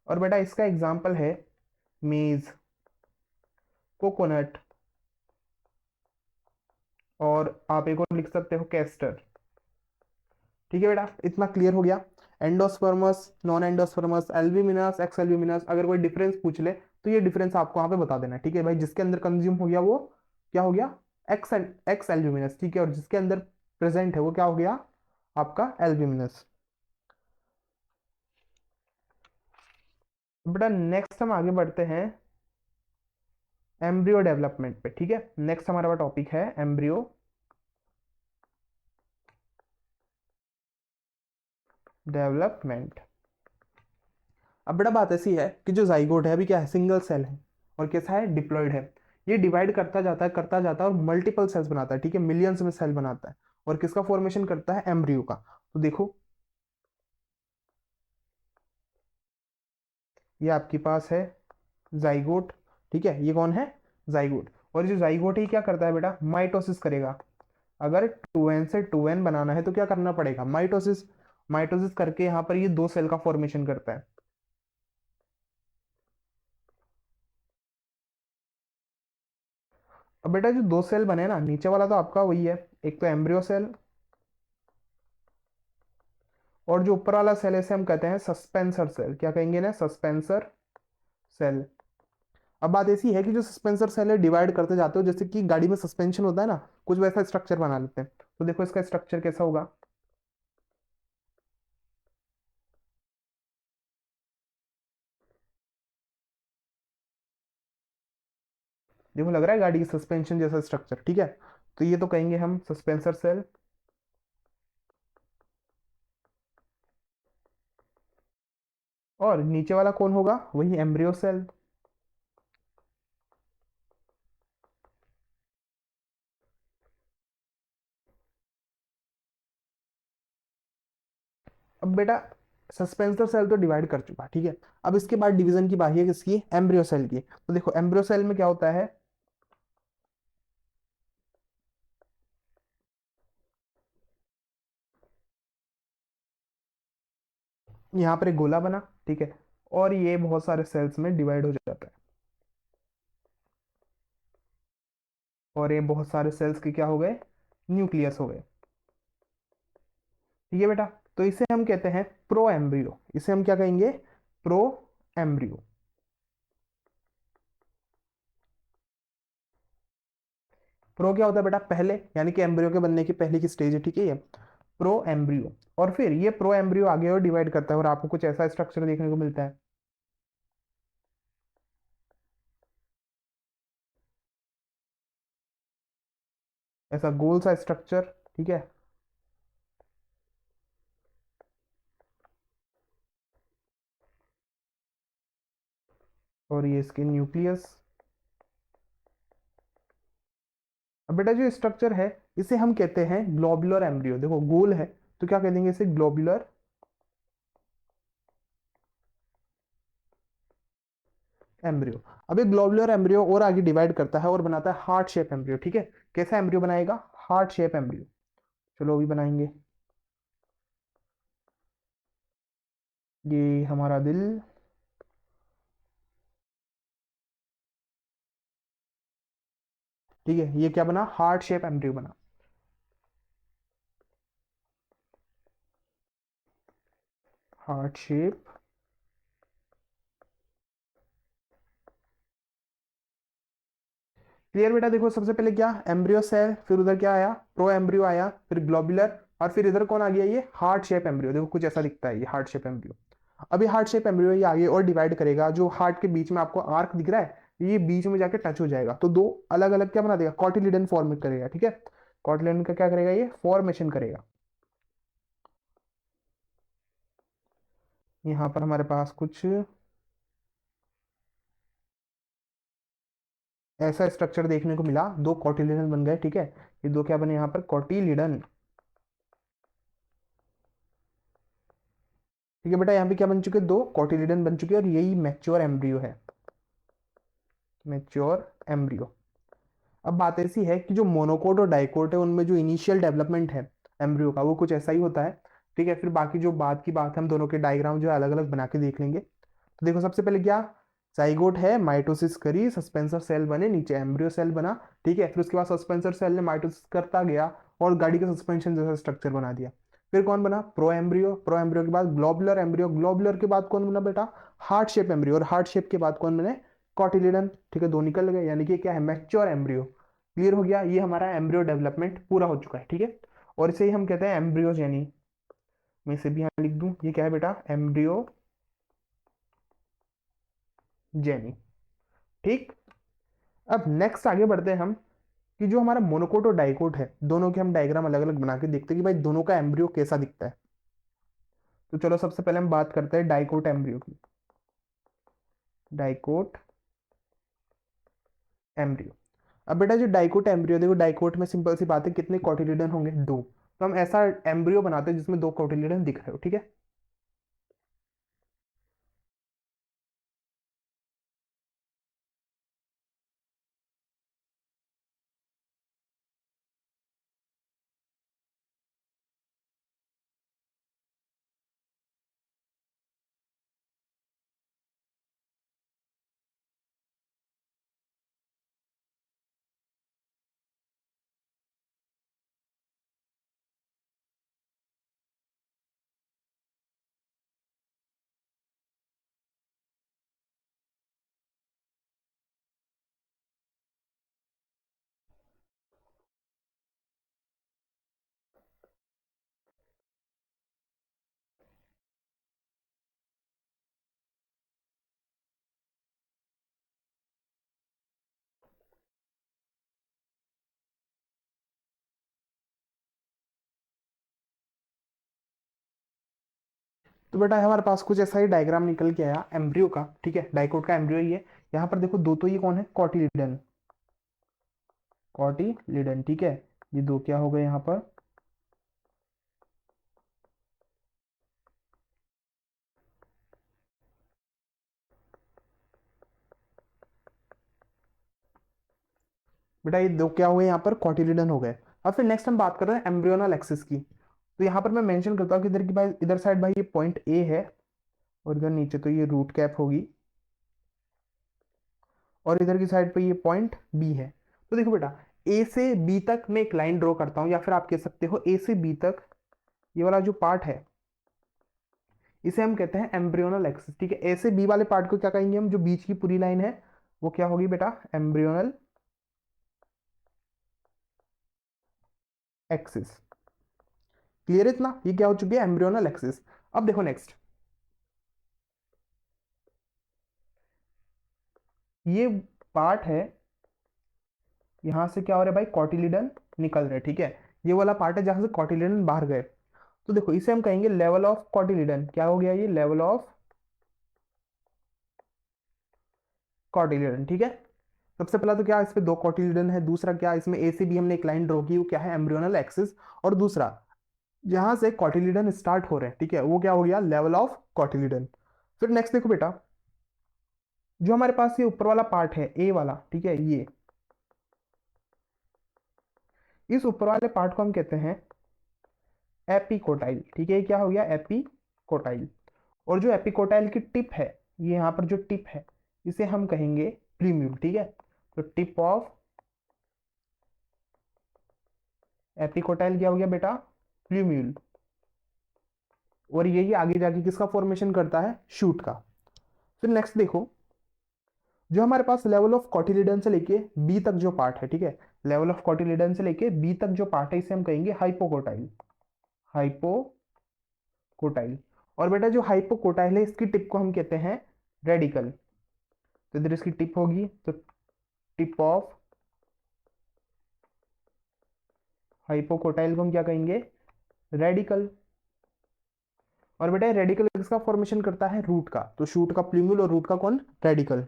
और बेटा इसका एग्जाम्पल है मेज, कोकोनट, और आप एक और लिख सकते हो कैस्टर, ठीक है बेटा। इतना क्लियर हो गया, endosperms, non endosperms, albuminous, x albuminous. अगर कोई डिफरेंस पूछ ले तो ये डिफरेंस आपको वहां पे बता देना, ठीक है भाई। जिसके अंदर कंज्यूम हो गया वो क्या हो गया, एक्स एल्ब्यूमिनस, ठीक है, और जिसके अंदर प्रेजेंट है वो क्या हो गया, आपका एल्ब्यूमिनस। बेटा नेक्स्ट हम आगे बढ़ते हैं एम्ब्रियो डेवलपमेंट पे, ठीक है। नेक्स्ट हमारा टॉपिक है एम्ब्रियो डेवलपमेंट। अब बड़ा बात ऐसी है कि जो जाइगोट है अभी क्या है, सिंगल सेल है, और कैसा है, डिप्लॉयड है। ये डिवाइड करता जाता है, करता जाता है, और मल्टीपल सेल्स बनाता है, ठीक है, मिलियंस में सेल बनाता है, और किसका फॉर्मेशन करता है, एम्ब्रियो का। तो देखो, ये आपके पास है जाइगोट, ठीक है, ये कौन है, जाइगोट। और ये जो जाइगोट है ये क्या करता है बेटा, माइटोसिस करेगा। अगर 2n से 2n बनाना है तो क्या करना पड़ेगा, माइटोसिस। माइटोसिस करके यहाँ पर ये दो सेल का फॉर्मेशन करता है। अब बेटा जो दो सेल बने ना, नीचे वाला तो आपका वही है, एक तो एम्ब्रियो सेल, और जो ऊपर वाला सेल है इसे हम कहते हैं सस्पेंसर सेल। क्या कहेंगे ना, सस्पेंसर सेल। अब बात ऐसी है कि जो सस्पेंसर सेल है डिवाइड करते जाते हो, जैसे कि गाड़ी में सस्पेंशन होता है ना, कुछ वैसा स्ट्रक्चर बना लेते हैं। तो देखो इसका स्ट्रक्चर कैसा होगा। देखो लग रहा है गाड़ी की सस्पेंशन जैसा स्ट्रक्चर, ठीक है। तो ये तो कहेंगे हम सस्पेंसर सेल। और नीचे वाला कौन होगा, वही एम्ब्रियो सेल। अब बेटा सस्पेंसर सेल तो डिवाइड कर चुका, ठीक है। अब इसके बाद डिवीजन की बारी है किसकी, एम्ब्रियो सेल की। तो देखो एम्ब्रियो सेल में क्या होता है, यहाँ पर एक गोला बना, ठीक है। और ये बहुत सारे सेल्स में डिवाइड हो जाता है, और ये बहुत सारे सेल्स के क्या हो गए, न्यूक्लियस हो गए। ठीक है बेटा। तो इसे हम कहते हैं प्रो एम्ब्रियो, इसे हम क्या कहेंगे, प्रो एम्ब्रियो। प्रो क्या होता है बेटा, पहले, यानी कि एम्ब्रियो के बनने की पहले की स्टेज है, ठीक है ये प्रो एम्ब्रियो। और फिर ये प्रो एम्ब्रियो आगे और डिवाइड करता है और आपको कुछ ऐसा स्ट्रक्चर देखने को मिलता है, ऐसा गोल सा स्ट्रक्चर, ठीक है। और ये इसके न्यूक्लियस। अब बेटा जो स्ट्रक्चर है इसे हम कहते हैं ग्लोबुलर एम्ब्रियो। देखो गोल है तो क्या कह देंगे इसे, ग्लोबुलर एम्ब्रियो। अब ये ग्लोबुलर एम्ब्रियो और आगे डिवाइड करता है और बनाता है हार्ट शेप एम्ब्रियो, ठीक है। कैसा एम्ब्रियो बनाएगा, हार्ट शेप एम्ब्रियो। चलो अभी बनाएंगे। ये हमारा दिल, ठीक है। ये क्या बना, हार्ट शेप एम्ब्रियो बना। Heart shape. क्लियर बेटा। देखो सबसे पहले क्या, एम्ब्रियो सेल, फिर उधर क्या आया, प्रो एम्ब्रियो आया, फिर ग्लोबुलर, और फिर इधर कौन आ गया, ये हार्ट शेप एम्ब्रियो। देखो कुछ ऐसा दिखता है ये हार्ट शेप एम्ब्रियो। अभी हार्ट शेप एम्ब्रियो ये आगे और डिवाइड करेगा, जो हार्ट के बीच में आपको आर्क दिख रहा है, ये बीच में जाके टच हो जाएगा, तो दो अलग अलग क्या बना देगा, कॉटिलिडन फॉर्म करेगा, ठीक है। कॉटिलिडन का क्या करेगा, ये फॉर्मेशन करेगा। यहाँ पर हमारे पास कुछ ऐसा स्ट्रक्चर देखने को मिला, दो कॉटिलिडन बन गए, ठीक है। ये दो क्या बने यहाँ पर, कॉटिलिडन। ठीक है बेटा, यहाँ पे क्या बन चुके, दो कॉटिलिडन बन चुके, और यही मैच्योर एम्ब्रियो है, मैच्योर एम्ब्रियो। अब बात ऐसी है कि जो मोनोकोट और डाइकोट है उनमें जो इनिशियल डेवलपमेंट है एम्ब्रियो का, वो कुछ ऐसा ही होता है, ठीक है। फिर बाकी जो बात की बात है, हम दोनों के डायग्राम जो है अलग अलग बना के देख लेंगे। तो देखो सबसे पहले क्या, जाइगोट है, माइटोसिस करी, सस्पेंसर सेल बने, नीचे एम्ब्रियो सेल बना, ठीक है। फिर उसके बाद सस्पेंसर सेल ने माइटोसिस करता गया और गाड़ी का सस्पेंशन जैसा स्ट्रक्चर बना दिया। फिर कौन बना, प्रो एम्ब्रियो, प्रो एम्ब्रियो के बाद ग्लोबुलर एम्ब्रियो, ग्लोबुलर के बाद कौन बना बेटा, हार्ट शेप एम्ब्रियो, और हार्ट शेप के बाद कौन बने, कॉटिलिडन, ठीक है। दो निकल गए, यानी कि क्या है, मैच्योर एम्ब्रियो। क्लियर हो गया, ये हमारा एम्ब्रियो डेवलपमेंट पूरा हो चुका है, ठीक है। और इसे ही हम कहते हैं एम्ब्रियोजेनी। मैं इसे भी यहाँ लिख दूं, ये क्या है बेटा, एम्ब्रियो जेनी। ठीक। अब नेक्स्ट आगे बढ़ते हैं हम, कि जो हमारा मोनोकोट और डाइकोट है, दोनों के हम डायग्राम अलग अलग बना के देखते हैं कि भाई दोनों का एम्ब्रियो कैसा दिखता है। तो चलो सबसे पहले हम बात करते हैं डाइकोट एम्ब्रियो की। Dicot embryo. अब बेटा जो डाइकोट एम्ब्रियो, देखो डाइकोट में सिंपल सी बात है, कितने कॉटिलिडन होंगे, दो। तो हम ऐसा एम्ब्रियो बनाते हैं जिसमें दो कॉटिलिडन दिख रहे हो, ठीक है। तो बेटा हमारे पास कुछ ऐसा ही डायग्राम निकल के आया एम्ब्रियो का, ठीक है, डाइकोट का एम्ब्रियो ही है। यहाँ पर देखो दो, तो ये कौन है, कॉटिलिडन, कॉटिलिडन, ठीक है, ये दो क्या हो गए यहाँ पर, बेटा ये दो क्या हो गए यहाँ पर, कॉटिलिडन हो गए। अब फिर नेक्स्ट हम बात कर रहे हैं एम्ब्रियोनल एक्सिस की। तो यहाँ पर मैं मेंशन करता हूँ कि इधर की भाई, इधर साइड भाई ये पॉइंट ए है, और इधर नीचे तो ये रूट कैप होगी, और इधर की साइड पे ये पॉइंट बी है। तो देखो बेटा, ए से बी तक मैं एक लाइन ड्रॉ करता हूँ, या फिर आप कह सकते हो ए से बी तक ये वाला जो पार्ट है इसे हम कहते हैं एम्ब्रियोनल एक्सिस, ठीक है। ए से बी वाले पार्ट को क्या कहेंगे हम, जो बीच की पूरी लाइन है वो क्या होगी बेटा, एम्ब्रियोनल एक्सिस। क्लियर इतना, ये क्या हो चुकी है, एम्ब्रियोनल एक्सिस। अब देखो नेक्स्ट, ये पार्ट है, यहां से क्या हो रहा है भाई, कॉटिलिडन निकल रहे हैं, ठीक है। ये वाला पार्ट है जहां से कॉटिलिडन बाहर गए। तो देखो इसे हम कहेंगे लेवल ऑफ कॉटिलिडन, क्या हो गया ये, लेवल ऑफ कॉटिलिडन, ठीक है। सबसे पहला तो क्या, इस पे दो कॉटिलिडन है, दूसरा क्या, इसमें ए से बी हमने एक लाइन ड्रॉ की, वो क्या है, एम्ब्रियोनल एक्सिस। और दूसरा जहां से कॉटिलिडन स्टार्ट हो रहे हैं, ठीक है, वो क्या हो गया, लेवल ऑफ कॉटिलिडन। फिर नेक्स्ट देखो बेटा, जो हमारे पास ये ऊपर वाला पार्ट है ए वाला, ठीक है, ये इस ऊपर वाले पार्ट को हम कहते हैं एपिकोटाइल, ठीक है, ये क्या हो गया, एपिकोटाइल। और जो एपिकोटाइल की टिप है, ये यहाँ पर जो टिप है इसे हम कहेंगे प्लीम्यूल, ठीक है। तो टिप ऑफ एपिकोटाइल क्या हो गया बेटा, प्लीम्यूल। और यही आगे जाके किसका फॉर्मेशन करता है, शूट का। फिर नेक्स्ट देखो, जो हमारे पास लेवल ऑफ कॉटिलिडन से लेके बी तक जो पार्ट है, ठीक है, लेवल ऑफ कॉटिलिडन से लेके बी तक जो पार्ट है इसे हम कहेंगे हाइपोकोटाइल, हाइपोकोटाइल। और बेटा जो हाइपोकोटाइल है इसकी टिप को हम कहते हैं रेडिकल। तो इधर इसकी टिप होगी, तो टिप ऑफ हाइपोकोटाइल को हम क्या कहेंगे, रेडिकल। और बेटा रेडिकल किसका फॉर्मेशन करता है, रूट का। तो शूट का प्लूम्यूल और रूट का कौन, रेडिकल।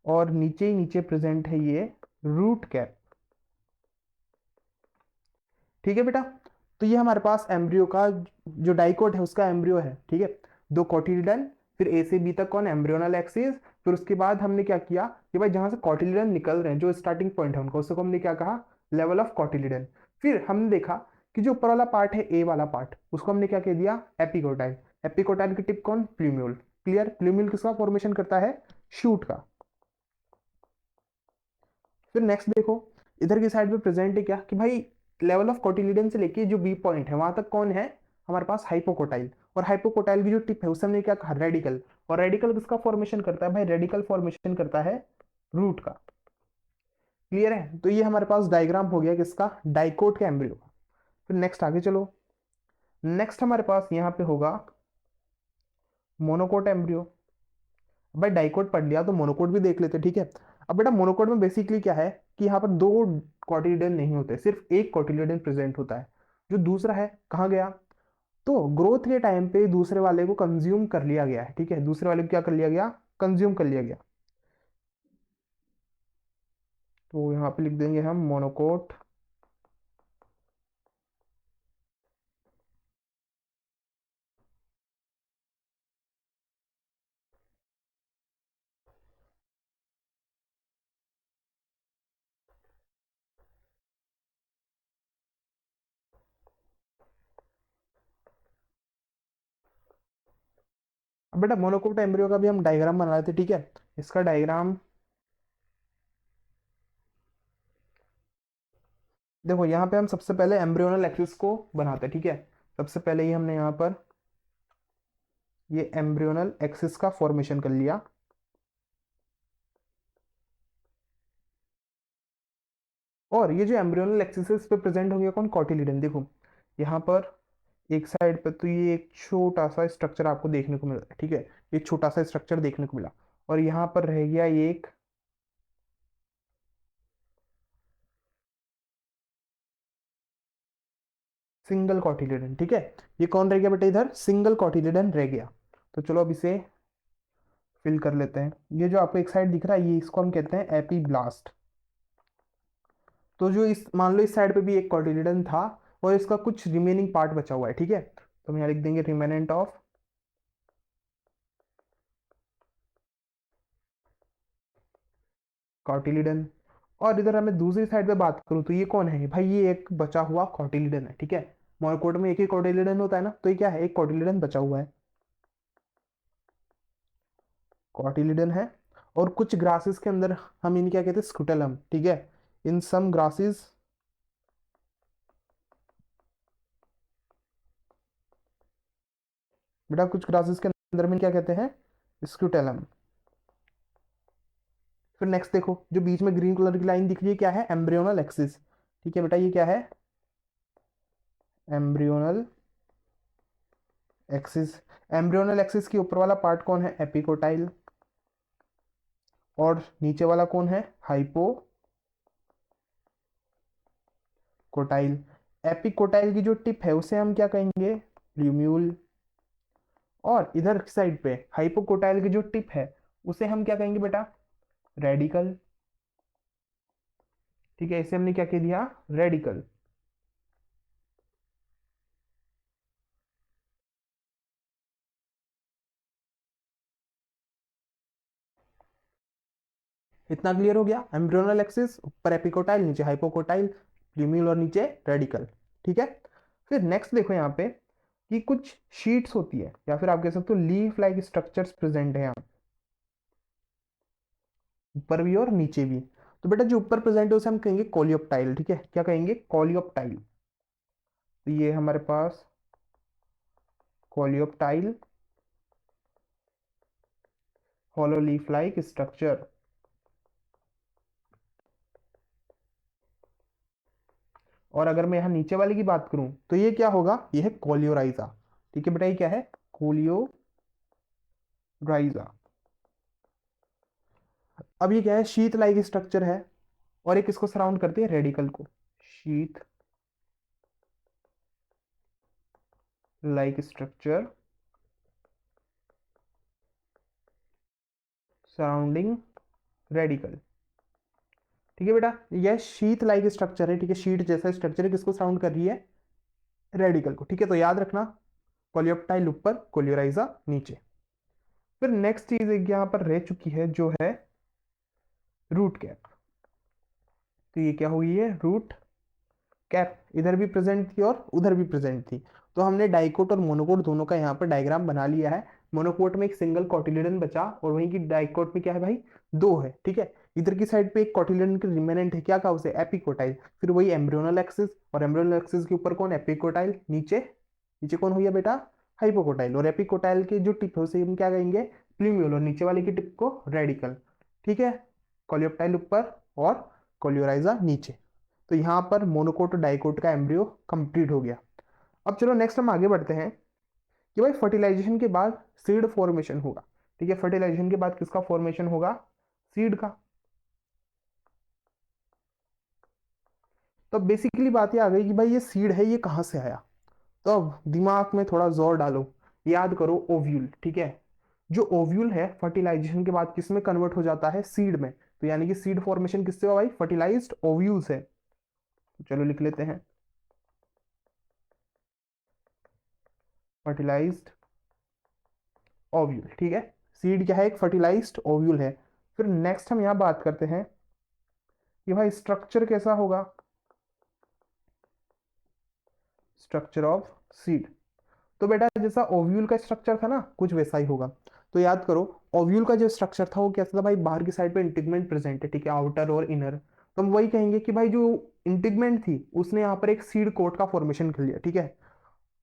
और नीचे ही नीचे प्रेजेंट है ये रूट कैप, ठीक है बेटा। तो ये हमारे पास एम्ब्रियो का जो डाइकोट है उसका एम्ब्रियो है, ठीक है। दो कॉटिलिडन, फिर ए से बी तक कौन, एम्ब्रियोनल एक्सिस। फिर उसके बाद हमने क्या किया कि भाई जहां से कॉटिलिडन निकल रहे हैं, जो स्टार्टिंग पॉइंट है उनका, उसको हमने क्या कहा, लेवल ऑफ कॉटिलिडन। फिर हमने देखा कि जो ऊपर वाला पार्ट है ए वाला पार्ट, उसको हमने क्या कह दिया, एपिकोटाइल। एपिकोटाइल की टिप कौन, प्लूम्यूल। क्लियर, प्लूम्यूल किसका फॉर्मेशन करता है, शूट का। फिर नेक्स्ट देखो, इधर की साइड पे प्रेजेंट है क्या कि भाई लेवल ऑफ कोटिलिडन से लेके जो बी पॉइंट है वहां तक कौन है, हमारे पास हाइपोकोटाइल। और हाइपोकोटाइल की जो टिप है उससे हमने क्या कहा, रेडिकल। और रेडिकल किसका फॉर्मेशन करता है भाई, रेडिकल फॉर्मेशन करता है रूट का। क्लियर है, तो ये हमारे पास डायग्राम हो गया किसका, डाइकोट के एम्ब्रियो का। फिर नेक्स्ट आगे चलो, नेक्स्ट हमारे पास यहाँ पे होगा मोनोकोट एम्ब्रियो। भाई डाइकोट पढ़ लिया तो मोनोकोट भी देख लेते, ठीक है। अब बेटा मोनोकोट में बेसिकली क्या है कि यहाँ पर दो कॉटिलिडन नहीं होते, सिर्फ एक कॉटिलिडन प्रेजेंट होता है। जो दूसरा है कहाँ गया, तो ग्रोथ के टाइम पे दूसरे वाले को कंज्यूम कर लिया गया है, ठीक है, दूसरे वाले को क्या कर लिया गया, कंज्यूम कर लिया गया। तो यहाँ पे लिख देंगे हम मोनोकोट। अब बेटा मोनोकोट एम्ब्रियो का भी हम डायग्राम बना रहे थे, ठीक है। इसका डायग्राम देखो, यहाँ पे हम सबसे पहले एम्ब्रियोनल एक्सिस को बनाते हैं, ठीक है। सबसे पहले ही हमने यहाँ पर ये एम्ब्रियोनल एक्सिस का फॉर्मेशन कर लिया। और ये जो एम्ब्रियोनल एक्सिस है इस पे प्रेजेंट हो गया कौन, कॉटिलिडन। देखो यहाँ पर एक साइड पे तो ये एक छोटा सा स्ट्रक्चर आपको देखने को मिल रहा है, ठीक है, एक छोटा सा स्ट्रक्चर देखने को मिला। और यहाँ पर रह गया ये एक सिंगल कॉटिलिडन, ठीक है। ये कौन रह गया बेटा, इधर सिंगल कॉटिलिडन रह गया। तो चलो अब इसे फिल कर लेते हैं। ये जो आपको एक साइड दिख रहा है, ये इसको हम कहते हैं एपीब्लास्ट। तो जो इस मान लो इस साइड पे भी एक कॉटिलिडन था और इसका कुछ रिमेनिंग पार्ट बचा हुआ है, ठीक है। तो हम यहाँ लिख देंगे रिमेनेंट ऑफ कॉटिलिडन। और इधर हमें दूसरी साइड पे बात करूं तो ये कौन है भाई, ये एक बचा हुआ कॉटिलिडन है, ठीक है। मोनोकोट में एक ही कॉटिलिडन होता है ना, तो ये क्या है, एक कॉटिलिडन बचा हुआ है, कॉटिलिडन है। और कुछ ग्रासेस के अंदर हम इन्हें क्या कहते हैं, स्कुटेलम, ठीक है। इन सम ग्रासेस बेटा, कुछ ग्रासेस के अंदर में क्या कहते हैं, स्कुटेलम। फिर नेक्स्ट देखो, जो बीच में ग्रीन कलर की लाइन दिख रही है क्या है, एम्ब्रियोनल एक्सिस, ठीक है बेटा। ये क्या है, एम्ब्रियोनल एक्सिस। एम्ब्रियोनल एक्सिस के ऊपर वाला पार्ट कौन है, एपिकोटाइल। और नीचे वाला कौन है, हाइपोकोटाइल। एपिकोटाइल की जो टिप है उसे हम क्या कहेंगे, प्ल्यूम्यूल। और इधर साइड पे हाइपोकोटाइल की जो टिप है उसे हम क्या कहेंगे बेटा, रेडिकल, ठीक है। इसे हमने क्या कह दिया, रेडिकल। इतना क्लियर हो गया, एम्ब्रियोनल एक्सिस, ऊपर एपिकोटाइल, नीचे हाइपोकोटाइल, प्ल्यूम्यूल और नीचे रेडिकल, ठीक है। फिर नेक्स्ट देखो यहाँ पे कि कुछ शीट्स होती है या फिर आप कह सकते हो लीफ लाइक स्ट्रक्चर्स प्रेजेंट है यहाँ, ऊपर भी और नीचे भी। तो बेटा जो ऊपर प्रेजेंट है उसे हम कहेंगे कोलियोप्टाइल, ठीक है। क्या कहेंगे, कोलियोप्टाइल। तो ये हमारे पास coleoptile hollow leaf like structure. और अगर मैं यहाँ नीचे वाले की बात करूं तो ये क्या होगा, ये है कोलियोराइजा, ठीक है बेटा। ये क्या है, कोलियोराइजा। अब ये क्या है, शीत लाइक स्ट्रक्चर है और एक इसको सराउंड करती है रेडिकल को, शीत लाइक स्ट्रक्चर सराउंडिंग रेडिकल, ठीक है बेटा। यह शीट लाइक स्ट्रक्चर है, ठीक है। शीट जैसा स्ट्रक्चर है, किसको साउंड कर रही है, रेडिकल को, ठीक है। तो याद रखना, कोलियोप्टाइल ऊपर, कोलियोराइजा नीचे। फिर नेक्स्ट चीज एक यहाँ पर रह चुकी है जो है रूट कैप। तो ये क्या हुई है, रूट कैप। इधर भी प्रेजेंट थी और उधर भी प्रेजेंट थी। तो हमने डाइकोट और मोनोकोट दोनों का यहाँ पर डायग्राम बना लिया है। मोनोकोट में एक सिंगल कॉटिलिडन बचा और वहीं की डाइकोट में क्या है भाई, दो है, ठीक है। इधर की साइड पे एक कॉटिलिडन की रिमेनेंट है, क्या कहा उसे, एपिकोटाइल। फिर वही एम्ब्रियोनल एक्सिस, और एम्ब्रियोनल एक्सिस के ऊपर कौन, एपिकोटाइल। नीचे, नीचे कौन हुई है बेटा, हाइपोकोटाइल। और एपिकोटाइल के जो टिप है उसे हम क्या कहेंगे, प्लूम्यूल। और नीचे वाले की टिप को रेडिकल, ठीक है। कोलियोप्टाइल ऊपर और कोलियोराइजा नीचे। तो यहाँ पर मोनोकोट और डाइकोट का एम्ब्रियो कंप्लीट हो गया। अब चलो नेक्स्ट हम आगे बढ़ते हैं कि भाई फर्टिलाइजेशन के बाद सीड फॉर्मेशन होगा, ठीक है। फर्टिलाइजेशन के बाद किसका फॉर्मेशन होगा, सीड का। तो बेसिकली बात ये आ गई कि भाई ये सीड है, ये कहाँ से आया। तो अब दिमाग में थोड़ा जोर डालो, याद करो ओव्यूल, ठीक है। जो ओव्यूल है फर्टिलाइजेशन के बाद किस में कन्वर्ट हो जाता है, सीड में। तो यानी कि सीड फॉर्मेशन किससे हुआ भाई, फर्टिलाइज्ड ओव्यूल से। तो चलो लिख लेते हैं, फर्टिलाइज्ड ओव्यूल, ठीक है। सीड क्या है, एक फर्टिलाइज्ड ओव्यूल है। फिर नेक्स्ट हम यहाँ बात करते हैं कि भाई स्ट्रक्चर कैसा होगा, स्ट्रक्चर ऑफ सीड। तो बेटा जैसा ओव्यूल का स्ट्रक्चर था ना, कुछ वैसा ही होगा। तो याद करो, ओव्यूल का जो स्ट्रक्चर था वो कैसा था भाई, बाहर की साइड पे इंटीग्मेंट प्रेजेंट है, ठीक है, आउटर और इनर। तो हम वही कहेंगे कि भाई जो इंटीग्मेंट थी उसने यहाँ पर एक सीड कोट का फॉर्मेशन कर लिया, ठीक है।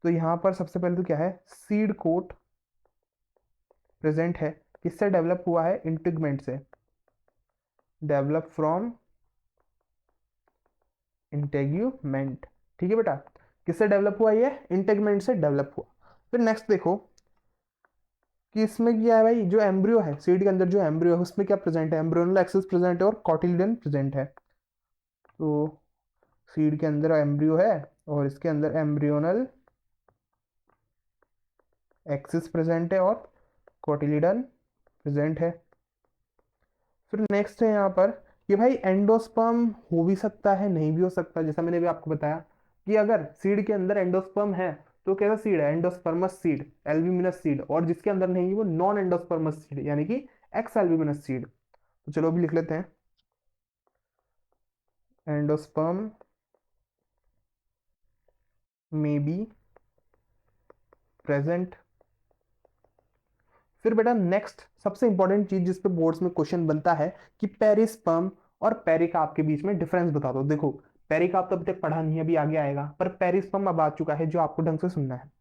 तो यहाँ पर सबसे पहले तो क्या है, सीड कोट प्रेजेंट है, किससे डेवलप हुआ है, इंटीग्मेंट से, डेवलप फ्रॉम इंटेग्यूमेंट, ठीक है बेटा। किससे डेवलप हुआ, ये इंटेगमेंट से डेवलप हुआ। फिर नेक्स्ट देखो कि इसमें क्या है भाई, जो एम्ब्रियो है सीड के अंदर, जो एम्ब्रियो है उसमें क्या प्रेजेंट है, एम्ब्रियोनल एक्सिस प्रेजेंट है और कॉटिलिडन प्रेजेंट है। तो सीड के अंदर एम्ब्रियो है और इसके अंदर एम्ब्रियोनल एक्सिस प्रेजेंट है और कोटिलिडन प्रेजेंट है। फिर नेक्स्ट है यहाँ पर कि भाई एंडोस्पर्म हो भी सकता है, नहीं भी हो सकता। जैसा मैंने भी आपको बताया कि अगर सीड के अंदर एंडोस्पर्म है तो कैसा सीड है, एंडोस्पर्मस सीड, एल्ब्यूमिनस सीड, और जिसके अंदर नहीं है वो नॉन एंडोस्पर्मस सीड यानी कि एक्स एल्ब्यूमिनस सीड। तो चलो अभी लिख लेते हैं, एंडोस्पर्म मे बी प्रेजेंट। फिर बेटा नेक्स्ट सबसे इंपॉर्टेंट चीज जिस पे बोर्ड्स में क्वेश्चन बनता है कि पेरिस्पर्म और पेरिकार्प के बीच में डिफरेंस बता दो। देखो पेरिकार्प तो अभी तक पढ़ा नहीं है, अभी आगे आएगा, पर पेरिस्पर्म अब आ चुका है जो आपको ढंग से सुनना है।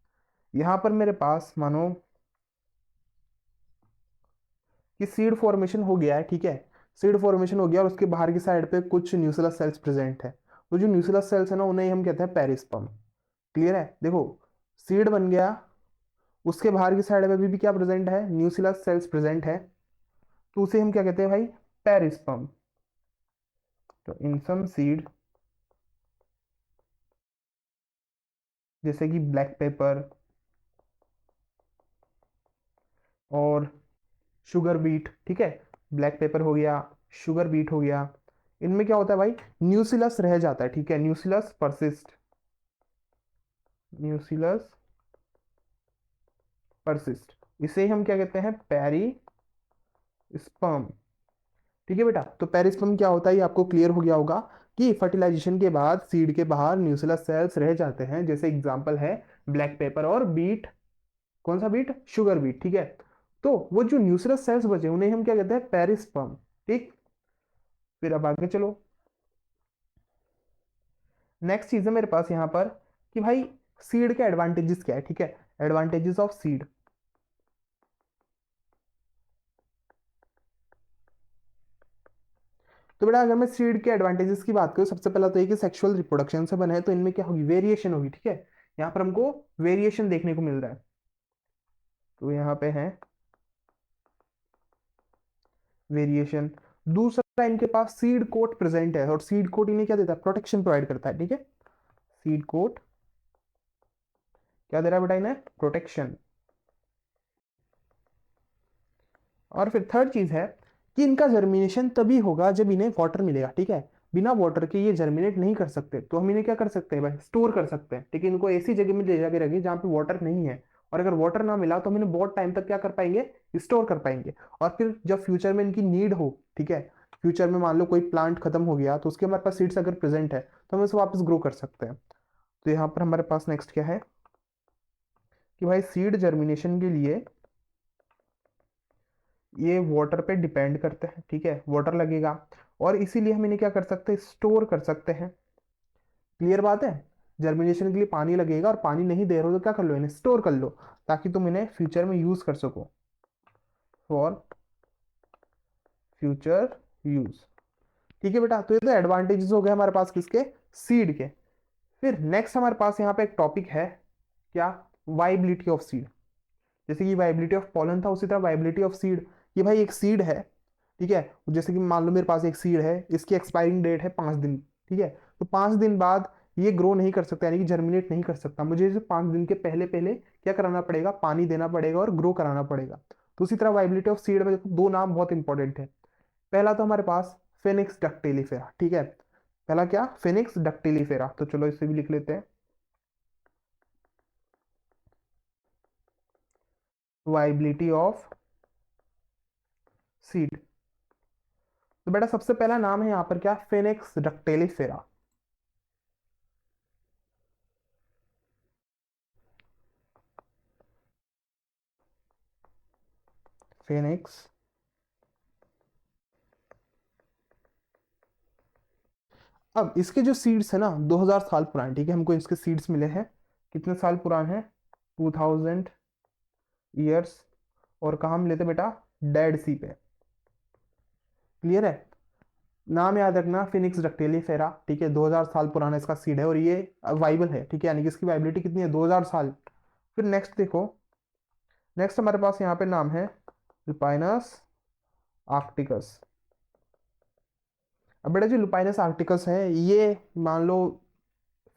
यहां पर मेरे पास मानो कि सीड फॉर्मेशन हो गया है, ठीक है, सीड फॉर्मेशन हो गया और उसके बाहर की साइड पे कुछ न्यूक्लियस सेल्स प्रेजेंट है। तो जो न्यूक्लियस सेल्स है ना उन्हें हम कहते हैं पेरिस्पर्म। क्लियर है? देखो सीड बन गया, उसके बाहर की साइड में भी क्या प्रेजेंट है, न्यूक्लियस सेल्स प्रेजेंट है, तो उसे हम क्या कहते हैं भाई, पेरिस्पर्म। तो इन सम सीड जैसे कि ब्लैक पेपर और शुगर बीट, ठीक है, ब्लैक पेपर हो गया, शुगर बीट हो गया, इनमें क्या होता है भाई, न्यूसिलस रह जाता है, ठीक है, न्यूसिलस परसिस्ट, न्यूसिलस परसिस्ट, इसे हम क्या कहते हैं, पेरिस्पर्म। ठीक है बेटा, तो पेरिस्पर्म क्या होता है ये आपको क्लियर हो गया होगा कि फर्टिलाइजेशन के बाद सीड के बाहर न्यूसिलस सेल्स रह जाते हैं, जैसे एग्जांपल है ब्लैक पेपर और बीट। कौन सा बीट, शुगर बीट, ठीक है। तो वो जो न्यूक्लियस सेल्स बचे उन्हें हम क्या कहते हैं, पेरिस्पर्म। ठीक, फिर अब आगे चलो, नेक्स्ट चीज है मेरे पास यहाँ पर कि भाई सीड के एडवांटेजेस क्या है, ठीक है, एडवांटेजेस ऑफ सीड। तो बेटा अगर मैं सीड के एडवांटेजेस की बात करूँ, सबसे पहला तो ये कि सेक्सुअल रिप्रोडक्शन से बने हैं, तो इनमें क्या होगी, वेरिएशन होगी, ठीक है, यहाँ पर हमको वेरिएशन देखने को मिल रहा है। तो यहाँ पे है वेरिएशन। दूसरा इनके पास सीड कोट प्रेजेंट है, और सीड कोट इन्हें क्या देता है, प्रोटेक्शन प्रोवाइड करता है, ठीक है, सीड कोट क्या दे रहा है बेटा, इन्हें प्रोटेक्शन। और फिर थर्ड चीज है कि इनका जर्मिनेशन तभी होगा जब इन्हें वाटर मिलेगा, ठीक है, बिना वाटर के ये जर्मिनेट नहीं कर सकते, तो हम इन्हें क्या कर सकते हैं भाई, स्टोर कर सकते हैं, ठीक है, इनको ऐसी जगह में ले जाके रखें जहाँ पे वाटर नहीं है, और अगर वाटर ना मिला तो हम इन्हें बहुत टाइम तक क्या कर पाएंगे, स्टोर कर पाएंगे। और फिर जब फ्यूचर में इनकी नीड हो, ठीक है, फ्यूचर में मान लो कोई प्लांट खत्म हो गया तो उसके हमारे पास सीड्स अगर प्रेजेंट है तो हम इसे वापस ग्रो कर सकते हैं। तो यहाँ पर हमारे पास नेक्स्ट क्या है कि भाई सीड जर्मिनेशन के लिए ये वाटर पे डिपेंड करते हैं, ठीक है, वाटर लगेगा, और इसीलिए हम इन्हें क्या कर सकते हैं, स्टोर कर सकते हैं। क्लियर बात है, जर्मिनेशन के लिए पानी लगेगा और पानी नहीं दे रहे हो तो क्या कर लो, इन्हें स्टोर कर लो ताकि तुम इन्हें फ्यूचर में यूज कर सको, फॉर फ्यूचर यूज। ठीक है बेटा, तो ये तो एडवांटेजेस हो गए हमारे पास किसके, सीड के। फिर नेक्स्ट हमारे पास यहाँ पे एक टॉपिक है, क्या, वाइबिलिटी ऑफ सीड। जैसे कि वाइबिलिटी ऑफ पॉलन था उसी तरह वाइबिलिटी ऑफ सीड। ये भाई एक सीड है, ठीक है, जैसे कि मान लो मेरे पास एक सीड है, इसकी एक्सपायरिंग डेट है 5 दिन, ठीक है, तो 5 दिन बाद ये ग्रो नहीं कर सकता, यानी कि जर्मिनेट नहीं कर सकता, मुझे इसे 5 दिन के पहले पहले क्या कराना पड़ेगा, पानी देना पड़ेगा और ग्रो कराना पड़ेगा। तो उसी तरह वाइबिलिटी ऑफ सीड में देखो दो नाम बहुत इंपॉर्टेंट है। पहला तो हमारे पास फेनिक्स डक्टिलिफेरा, ठीक है, पहला क्या, फेनिक्स डक्टिलिफेरा, तो चलो इसे भी लिख लेते हैं, वाइबिलिटी ऑफ सीड। तो बेटा सबसे पहला नाम है यहाँ पर क्या, फेनिक्स डक्टिलिफेरा, फेनिक्स। अब इसके जो सीड्स है ना 2000 साल पुराने, ठीक है, हमको इसके सीड्स मिले हैं, कितने साल पुराने हैं, 2000 ईयर्स, और कहाँ मिले थे बेटा, डेड सी पे। क्लियर है, नाम याद रखना, फिनिक्स डक्टिलिफेरा, ठीक है, 2000 साल पुराना इसका सीड है और ये वाइबल है, ठीक है, यानी कि इसकी वाइबिलिटी कितनी है, 2000 साल। फिर नेक्स्ट देखो, नेक्स्ट हमारे पास यहाँ पे नाम है लुपाइनस आर्क्टिकस। अब बेटा जो लुपाइनस आर्क्टिकस है ये मान लो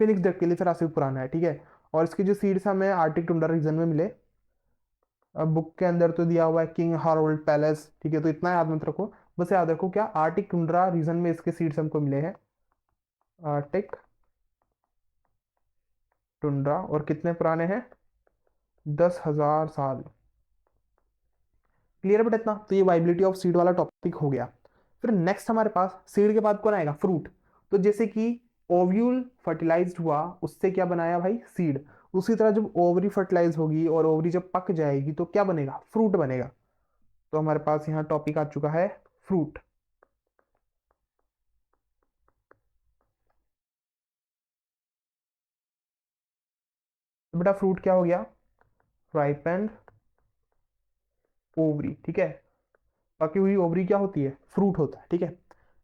फिनिक्स डक के लिए फिर पुराना है, ठीक है। और इसके जो सीड्स हमें आर्टिक टुंड्रा रीजन में मिले। अब बुक के अंदर तो दिया हुआ है किंग हारोल्ड पैलेस, ठीक है, तो इतना याद मत रखो, बस याद रखो क्या आर्टिक टुंड्रा रीजन में इसके सीड्स हमको मिले हैं, आर्टिक टुंड्रा, और कितने पुराने हैं, 10,000 साल। क्लियर है बेटा इतना, तो ये वाइबिलिटी ऑफ सीड वाला टॉपिक हो गया। फिर नेक्स्ट हमारे पास सीड के बाद कौन आएगा, फ्रूट। तो जैसे कि ओव्यूल फर्टिलाइज्ड हुआ, उससे क्या बनाया भाई, सीड। उसी तरह जब ओवरी फर्टिलाइज होगी और ओवरी जब पक जाएगी तो क्या बनेगा, फ्रूट बनेगा। तो हमारे पास यहाँ टॉपिक आ चुका है फ्रूट। तो बेटा फ्रूट क्या हो गया, राइपेंड ओवरी, ठीक है। पकी हुई ओवरी क्या होती है, फ्रूट होता है, ठीक है।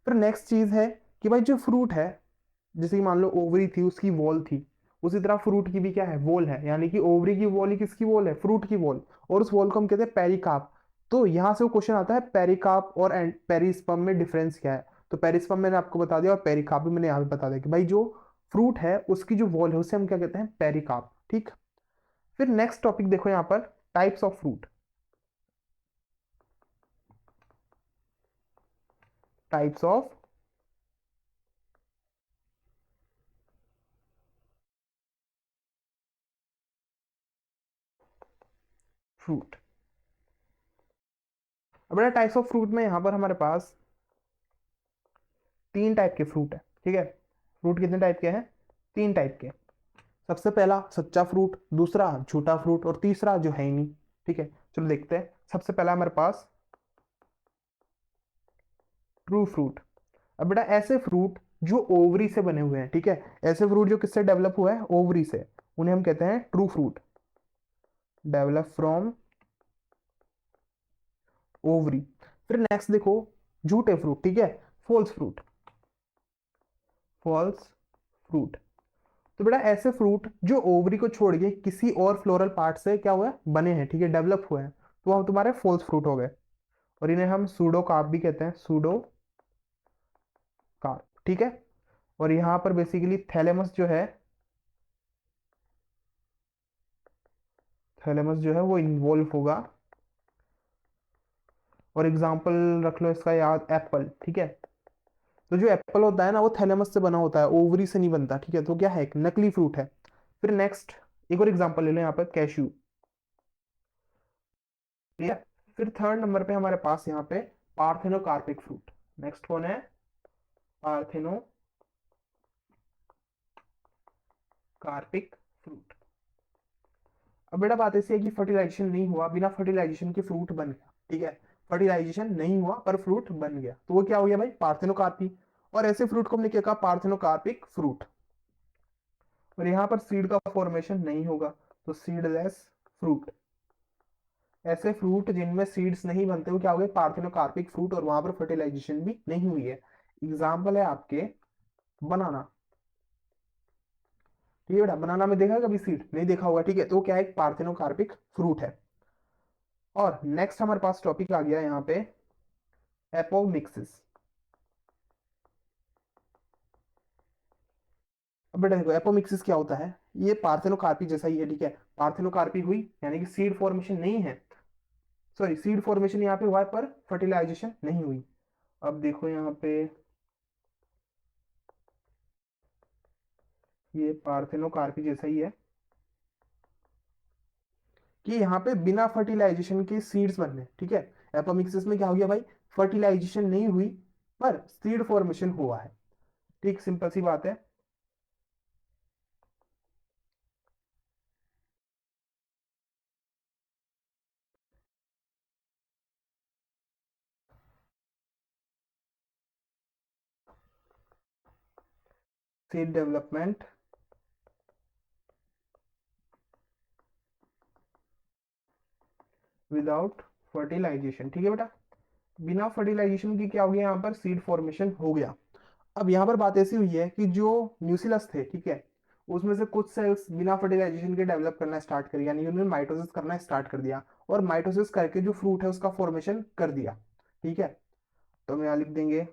फिर नेक्स्ट चीज है कि भाई जो फ्रूट है, जैसे कि मान लो ओवरी थी उसकी वॉल थी, उसी तरह फ्रूट की भी क्या है, वॉल है, यानी कि ओवरी की वॉल ही किसकी वॉल है, फ्रूट की वॉल, और उस वॉल को हम कहते हैं पेरिकाप। तो यहाँ से वो क्वेश्चन आता है पेरिकाप और पेरिस्पर्म में डिफरेंस क्या है। तो पेरिस्पर्म मैंने आपको बता दिया और पेरिकाप भी मैंने यहाँ पे बता दिया कि भाई जो फ्रूट है उसकी जो वॉल है उसे हम क्या कहते हैं, पेरिकाप, ठीक। फिर नेक्स्ट टॉपिक देखो यहाँ पर, types of fruit, types of fruit. अब बेटा टाइप्स ऑफ फ्रूट में यहाँ पर हमारे पास 3 टाइप के फ्रूट है, ठीक है। फ्रूट कितने टाइप के हैं, 3 टाइप के। सबसे पहला सच्चा फ्रूट, दूसरा झूठा फ्रूट, और तीसरा जो है ही नहीं, ठीक है। चलो देखते हैं, सबसे पहला हमारे पास ट्रू फ्रूट। अब बेटा ऐसे फ्रूट जो ओवरी से बने हुए हैं, ठीक है, ऐसे फ्रूट जो किससे डेवलप हुआ है, ओवरी से, उन्हें हम कहते हैं true fruit, develop from ovary. फिर नेक्स्ट देखो झूठे फ्रूट, ठीक है, फॉल्स फ्रूट, फॉल्स फ्रूट। तो बेटा ऐसे फ्रूट जो ओवरी को छोड़ के किसी और फ्लोरल पार्ट से क्या हुआ है, बने हैं, ठीक है, डेवलप हुए हैं, तो वो तुम्हारे फॉल्स फ्रूट हो गए। और इन्हें हम सूडो कार्प भी कहते हैं, सूडो कार्प, ठीक है। और यहाँ पर बेसिकली थैलेमस जो है, थैलेमस जो है वो इन्वॉल्व होगा। और एग्जाम्पल रख लो इसका याद, एप्पल, ठीक है। तो जो एप्पल होता है ना वो थैलेमस से बना होता है, ओवरी से नहीं बनता, ठीक है, तो क्या है, एक नकली फ्रूट है। फिर नेक्स्ट एक और एग्जाम्पल ले लो यहाँ पर, कैश्यू, ठीक है। फिर थर्ड नंबर पे हमारे पास यहाँ पे पार्थेनोकार्पिक फ्रूट। नेक्स्ट कौन है, पार्थेनोकार्पिक फ्रूट। अब बेटा बात ऐसी है कि फर्टिलाइजेशन नहीं हुआ, बिना फर्टिलाइजेशन के फ्रूट बन गया, ठीक है। फर्टिलाइजेशन नहीं हुआ पर फ्रूट बन गया, तो वो क्या हो गया भाई, पार्थेनोकार्पी। और ऐसे फ्रूट को हमने क्या कहा, पार्थेनोकार्पिक फ्रूट। और यहाँ पर सीड का फॉर्मेशन नहीं होगा, तो सीडलेस फ्रूट। ऐसे फ्रूट जिनमें सीड्स नहीं बनते वो क्या हो गए, पार्थेनोकार्पिक फ्रूट, और वहां पर फर्टिलाइजेशन भी नहीं हुई है। एग्जाम्पल है आपके बनाना, ठीक है बेटा, बनाना में देखा है कभी सीड, नहीं देखा होगा, ठीक है, तो क्या है, एक पार्थेनोकार्पिक फ्रूट है। और नेक्स्ट हमारे पास टॉपिक आ गया यहाँ पे एपोमिक्सिस। अब बेटा देखो एपोमिक्सिस क्या होता है, ये पार्थेनोकार्पी जैसा ही है, ठीक है। पार्थेनोकार्पी हुई यानी कि सीड फॉर्मेशन नहीं है, सॉरी सीड फॉर्मेशन यहाँ पे हुआ है पर फर्टिलाइजेशन नहीं हुई। अब देखो यहाँ पे ये पार्थेनोकार्पी जैसा ही है कि यहाँ पे बिना फर्टिलाइजेशन के सीड्स बनने, ठीक है। एपोमिक्सिस में क्या हो गया भाई, फर्टिलाइजेशन नहीं हुई पर सीड फॉर्मेशन हुआ है, ठीक, सिंपल सी बात है। सीड डेवलपमेंट विदाउट फर्टिलाइजेशन, ठीक है बेटा, बिना फर्टिलाइजेशन की क्या हो गया, यहाँ पर सीड फॉर्मेशन हो गया। अब यहाँ पर बात ऐसी हुई है कि जो न्यूसिलस थे, ठीक है, उसमें से कुछ सेल्स बिना फर्टिलाइजेशन के डेवलप करना स्टार्ट कर, यानी उन्होंने माइटोसिस करना स्टार्ट कर दिया, और माइटोसिस करके जो फ्रूट है उसका फॉर्मेशन कर दिया, ठीक है। तो हम यहाँ लिख देंगे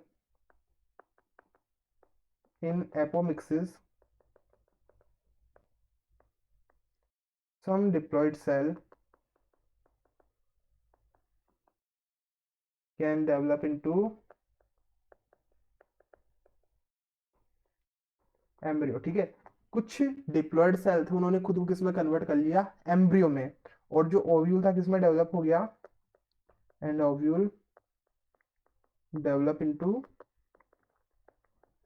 in apomixis some diploid cell can develop into embryo, ठीक है। कुछ डिप्लॉयड सेल थे, उन्होंने खुद को किसमें कन्वर्ट कर लिया, एम्ब्रियो में। और जो ओव्यूल था किसमें डेवलप हो गया, and ovule develop into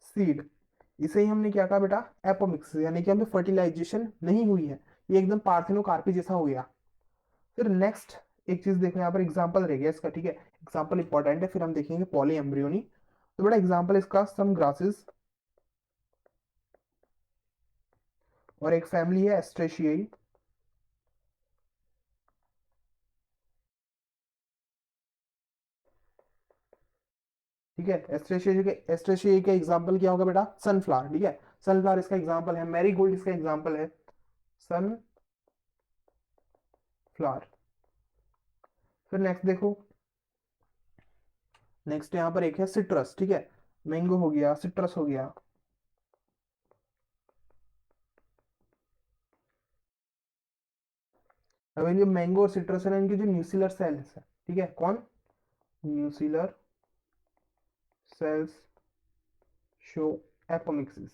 seed. इसे ही हमने क्या कहा बेटा, एपोमिक्सिस, यानी कि हमें फर्टिलाइजेशन नहीं हुई है, ये एकदम पार्थिनोकार्पी जैसा हो गया। फिर नेक्स्ट एक चीज देखो, यहाँ पर एग्जांपल रह गया इसका, ठीक है। एग्जांपल इंपॉर्टेंट है, फिर हम देखेंगे पॉली एम्ब्रियोनी। तो बेटा एग्जांपल इसका सम ग्रासेस, और एक फैमिली है एस्ट्रेशियाई, ठीक है। एस्ट्रेशियाई का एग्जांपल क्या होगा बेटा, सनफ्लावर, ठीक है। सनफ्लावर इसका एग्जांपल है, मैरीगोल्ड इसका एग्जांपल है, सनफ्लावर। फिर नेक्स्ट देखो, नेक्स्ट यहाँ पर एक है सिट्रस, ठीक है। मैंगो हो गया, सिट्रस हो गया। अब ये मैंगो और सिट्रस है, इनकी जो न्यूसिलर सेल्स है, ठीक है, कौन, nucellar cells show apomixis.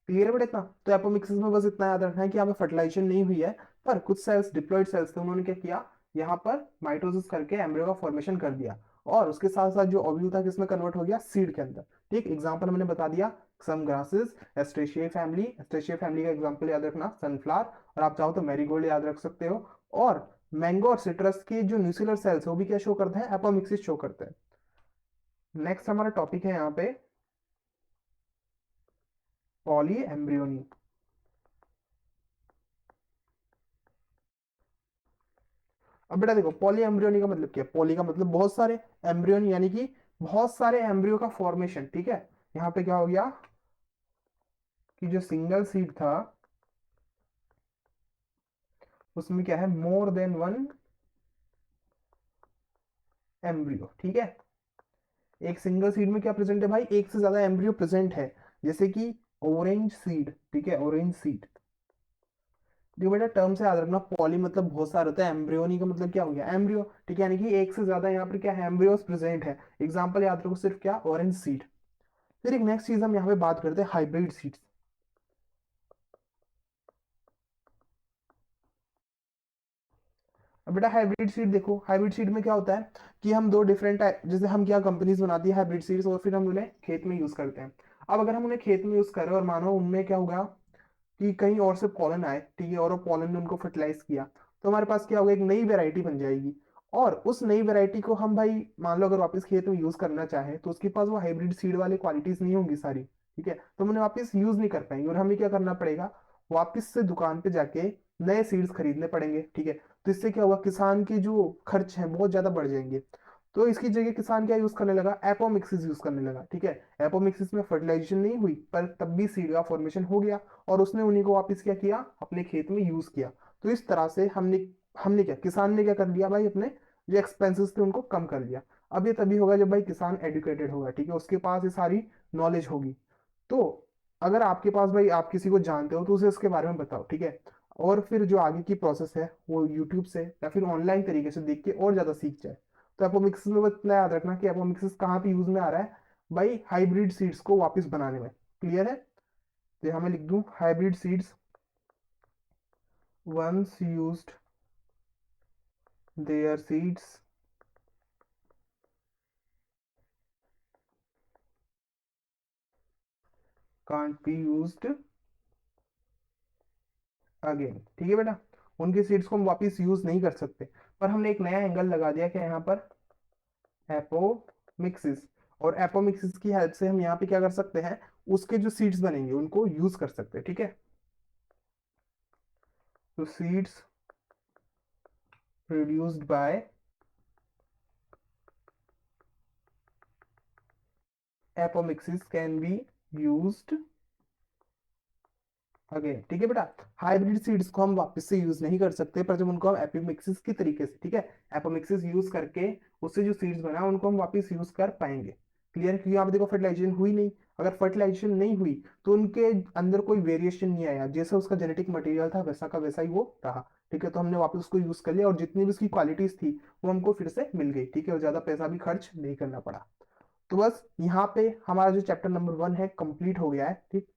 Clear है बेटा इतना। तो एपोमिक्सिस में बस इतना याद रखना है कि यहाँ पे फर्टिलाइजेशन नहीं हुई है, पर कुछ सेल्स डिप्लॉयड सेल्स थे, उन्होंने क्या किया, यहाँ पर माइटोसिस करके एम्ब्रियो का फॉर्मेशन कर दिया, और उसके साथ साथ जो ओव्यूल था किसमें कन्वर्ट हो गया, सीड के अंदर। ठीक, एग्जांपल मैंने बता दिया, सम ग्रासेस, एस्ट्रेशियाई फैमिली का एग्जांपल याद रखना सनफ्लावर, और आप चाहो तो मैरीगोल्ड याद रख सकते हो। और मैंगो और सिट्रस के जो न्यूसिलर सेल्स है वो भी क्या शो करते हैं, एपोमिक्सिस शो करते हैं। नेक्स्ट हमारा टॉपिक है यहाँ पे पॉली एम्ब्रियोनी। अब बेटा देखो, पॉली एम्ब्रियोनी का मतलब क्या है, पॉली का मतलब बहुत सारे, एम्ब्रियोनी यानी कि बहुत सारे एम्ब्रियो का फॉर्मेशन, ठीक है। यहाँ पे क्या हो गया कि जो सिंगल सीड था उसमें क्या है, मोर देन वन एम्ब्रियो, ठीक है। एक सिंगल सीड में क्या प्रेजेंट है भाई, एक से ज्यादा एम्ब्रियो प्रेजेंट है, जैसे कि ऑरेंज सीड, ठीक है, ऑरेंज सीड। देखो बेटा टर्म से याद रखना, पॉली मतलब बहुत सारा होता है, एम्ब्रियोनी का मतलब क्या हो गया, एम्ब्रियो, ठीक है, यानी कि एक से ज्यादा यहाँ पर क्या है, एम्ब्रियोस प्रेजेंट है। एग्जांपल याद रखो सिर्फ क्या, ऑरेंज सीड। फिर एक नेक्स्ट चीज हम यहाँ पे बात करते हैं हाइब्रिड सीड्स। अब बेटा हाइब्रिड सीड देखो, हाइब्रिड सीड में क्या होता है कि हम दो डिफरेंट टाइप, जैसे हम क्या कंपनीज बनाती है हाइब्रिड सीड्स, और फिर हम उन्हें खेत में यूज करते हैं। अब अगर हम उन्हें खेत में यूज करें और मानो उनमें क्या होगा कि कहीं और से पॉलन आए, ठीक है, और वो पॉलन ने उनको फर्टिलाइज किया, तो हमारे पास क्या होगा, एक नई वेराइटी बन जाएगी। और उस नई वेराइटी को हम भाई मान लो अगर वापस खेत में यूज करना चाहे, तो उसके पास वो हाइब्रिड सीड वाली क्वालिटीज नहीं होंगी सारी, ठीक है, तो हम उन्हें वापस यूज नहीं कर पाएंगे, और हमें क्या करना पड़ेगा, वापस से दुकान पे जाके नए सीड्स खरीदने पड़ेंगे, ठीक है। तो इससे क्या होगा, किसान के जो खर्च हैं बहुत ज्यादा बढ़ जाएंगे। तो इसकी जगह किसान क्या यूज करने लगा, एपोमिक्सिस यूज करने लगा, ठीक है। एपोमिक्सिस में फर्टिलाइजेशन नहीं हुई, पर तब भी सीड का फॉर्मेशन हो गया, और उसने उन्हीं को वापस क्या किया, अपने खेत में यूज किया। तो इस तरह से हमने हमने क्या, किसान ने क्या कर लिया भाई, अपने जो एक्सपेंसेस थे उनको कम कर लिया। अब ये तभी होगा जब भाई किसान एडुकेटेड होगा, ठीक है, उसके पास ये सारी नॉलेज होगी। तो अगर आपके पास भाई, आप किसी को जानते हो तो उसे इसके बारे में बताओ, ठीक है। और फिर जो आगे की प्रोसेस है वो यूट्यूब से या फिर ऑनलाइन तरीके से देख के और ज्यादा सीख जाए। तो एपोमिक्सिस में बस इतना याद रखना कि एपोमिक्सिस कहाँ पे यूज में आ रहा है, भाई हाइब्रिड सीड्स को वापस बनाने में। क्लियर है। तो यहाँ मैं लिख दूं, hybrid seeds once used their seeds can't be used again, ठीक है बेटा। उनके सीड्स को हम वापस यूज नहीं कर सकते, पर हमने एक नया एंगल लगा दिया क्या यहाँ पर, एपोमिक्सिस। और एपोमिक्सिस की हेल्प से हम यहाँ पे क्या कर सकते हैं, उसके जो सीड्स बनेंगे उनको यूज कर सकते हैं, ठीक है। तो seeds produced by apomixis can be used again, ठीक है बेटा। हाइब्रिड सीड्स को हम वापस से यूज नहीं कर सकते, पर जब उनको हम एपोमिक्सिस की तरीके से, ठीक है, एपोमिक्सिस यूज करके उससे जो सीड्स बना उनको हम वापस यूज कर पाएंगे। क्लियर, क्योंकि यहाँ पे देखो फर्टिलाइजेशन हुई नहीं। अगर फर्टिलाइजेशन नहीं हुई तो उनके अंदर कोई वेरिएशन नहीं आया, जैसा उसका जेनेटिक मटेरियल था वैसा का वैसा ही वो रहा। ठीक है, तो हमने वापस उसको यूज कर लिया और जितनी भी उसकी क्वालिटीज थी वो हमको फिर से मिल गई। ठीक है, और ज्यादा पैसा भी खर्च नहीं करना पड़ा। तो बस यहाँ पे हमारा जो चैप्टर नंबर 1 है कंप्लीट हो गया है। ठीक,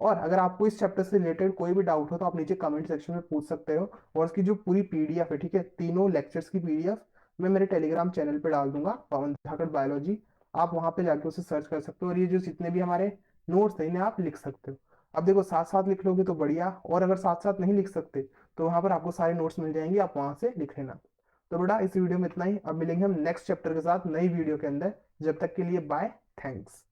और अगर आपको इस चैप्टर से रिलेटेड कोई भी डाउट हो तो आप नीचे कमेंट सेक्शन में पूछ सकते हो। और इसकी जो पूरी पीडीएफ है, ठीक है, तीनों लेक्चर्स की पीडीएफ मैं मेरे टेलीग्राम चैनल पे डाल दूंगा, पवन धाकड़ बायोलॉजी। आप वहां पे जाके उसे सर्च कर सकते हो, और ये जो जितने भी हमारे नोट्स हैं इन्हें आप लिख सकते हो। अब देखो, साथ साथ लिख लोगे तो बढ़िया, और अगर साथ साथ नहीं लिख सकते तो वहां पर आपको सारे नोट्स मिल जाएंगे, आप वहां से लिख लेना। तो बेटा इस वीडियो में इतना ही, अब मिलेंगे हम नेक्स्ट चैप्टर के साथ नई वीडियो के अंदर। जब तक के लिए बाय, थैंक्स।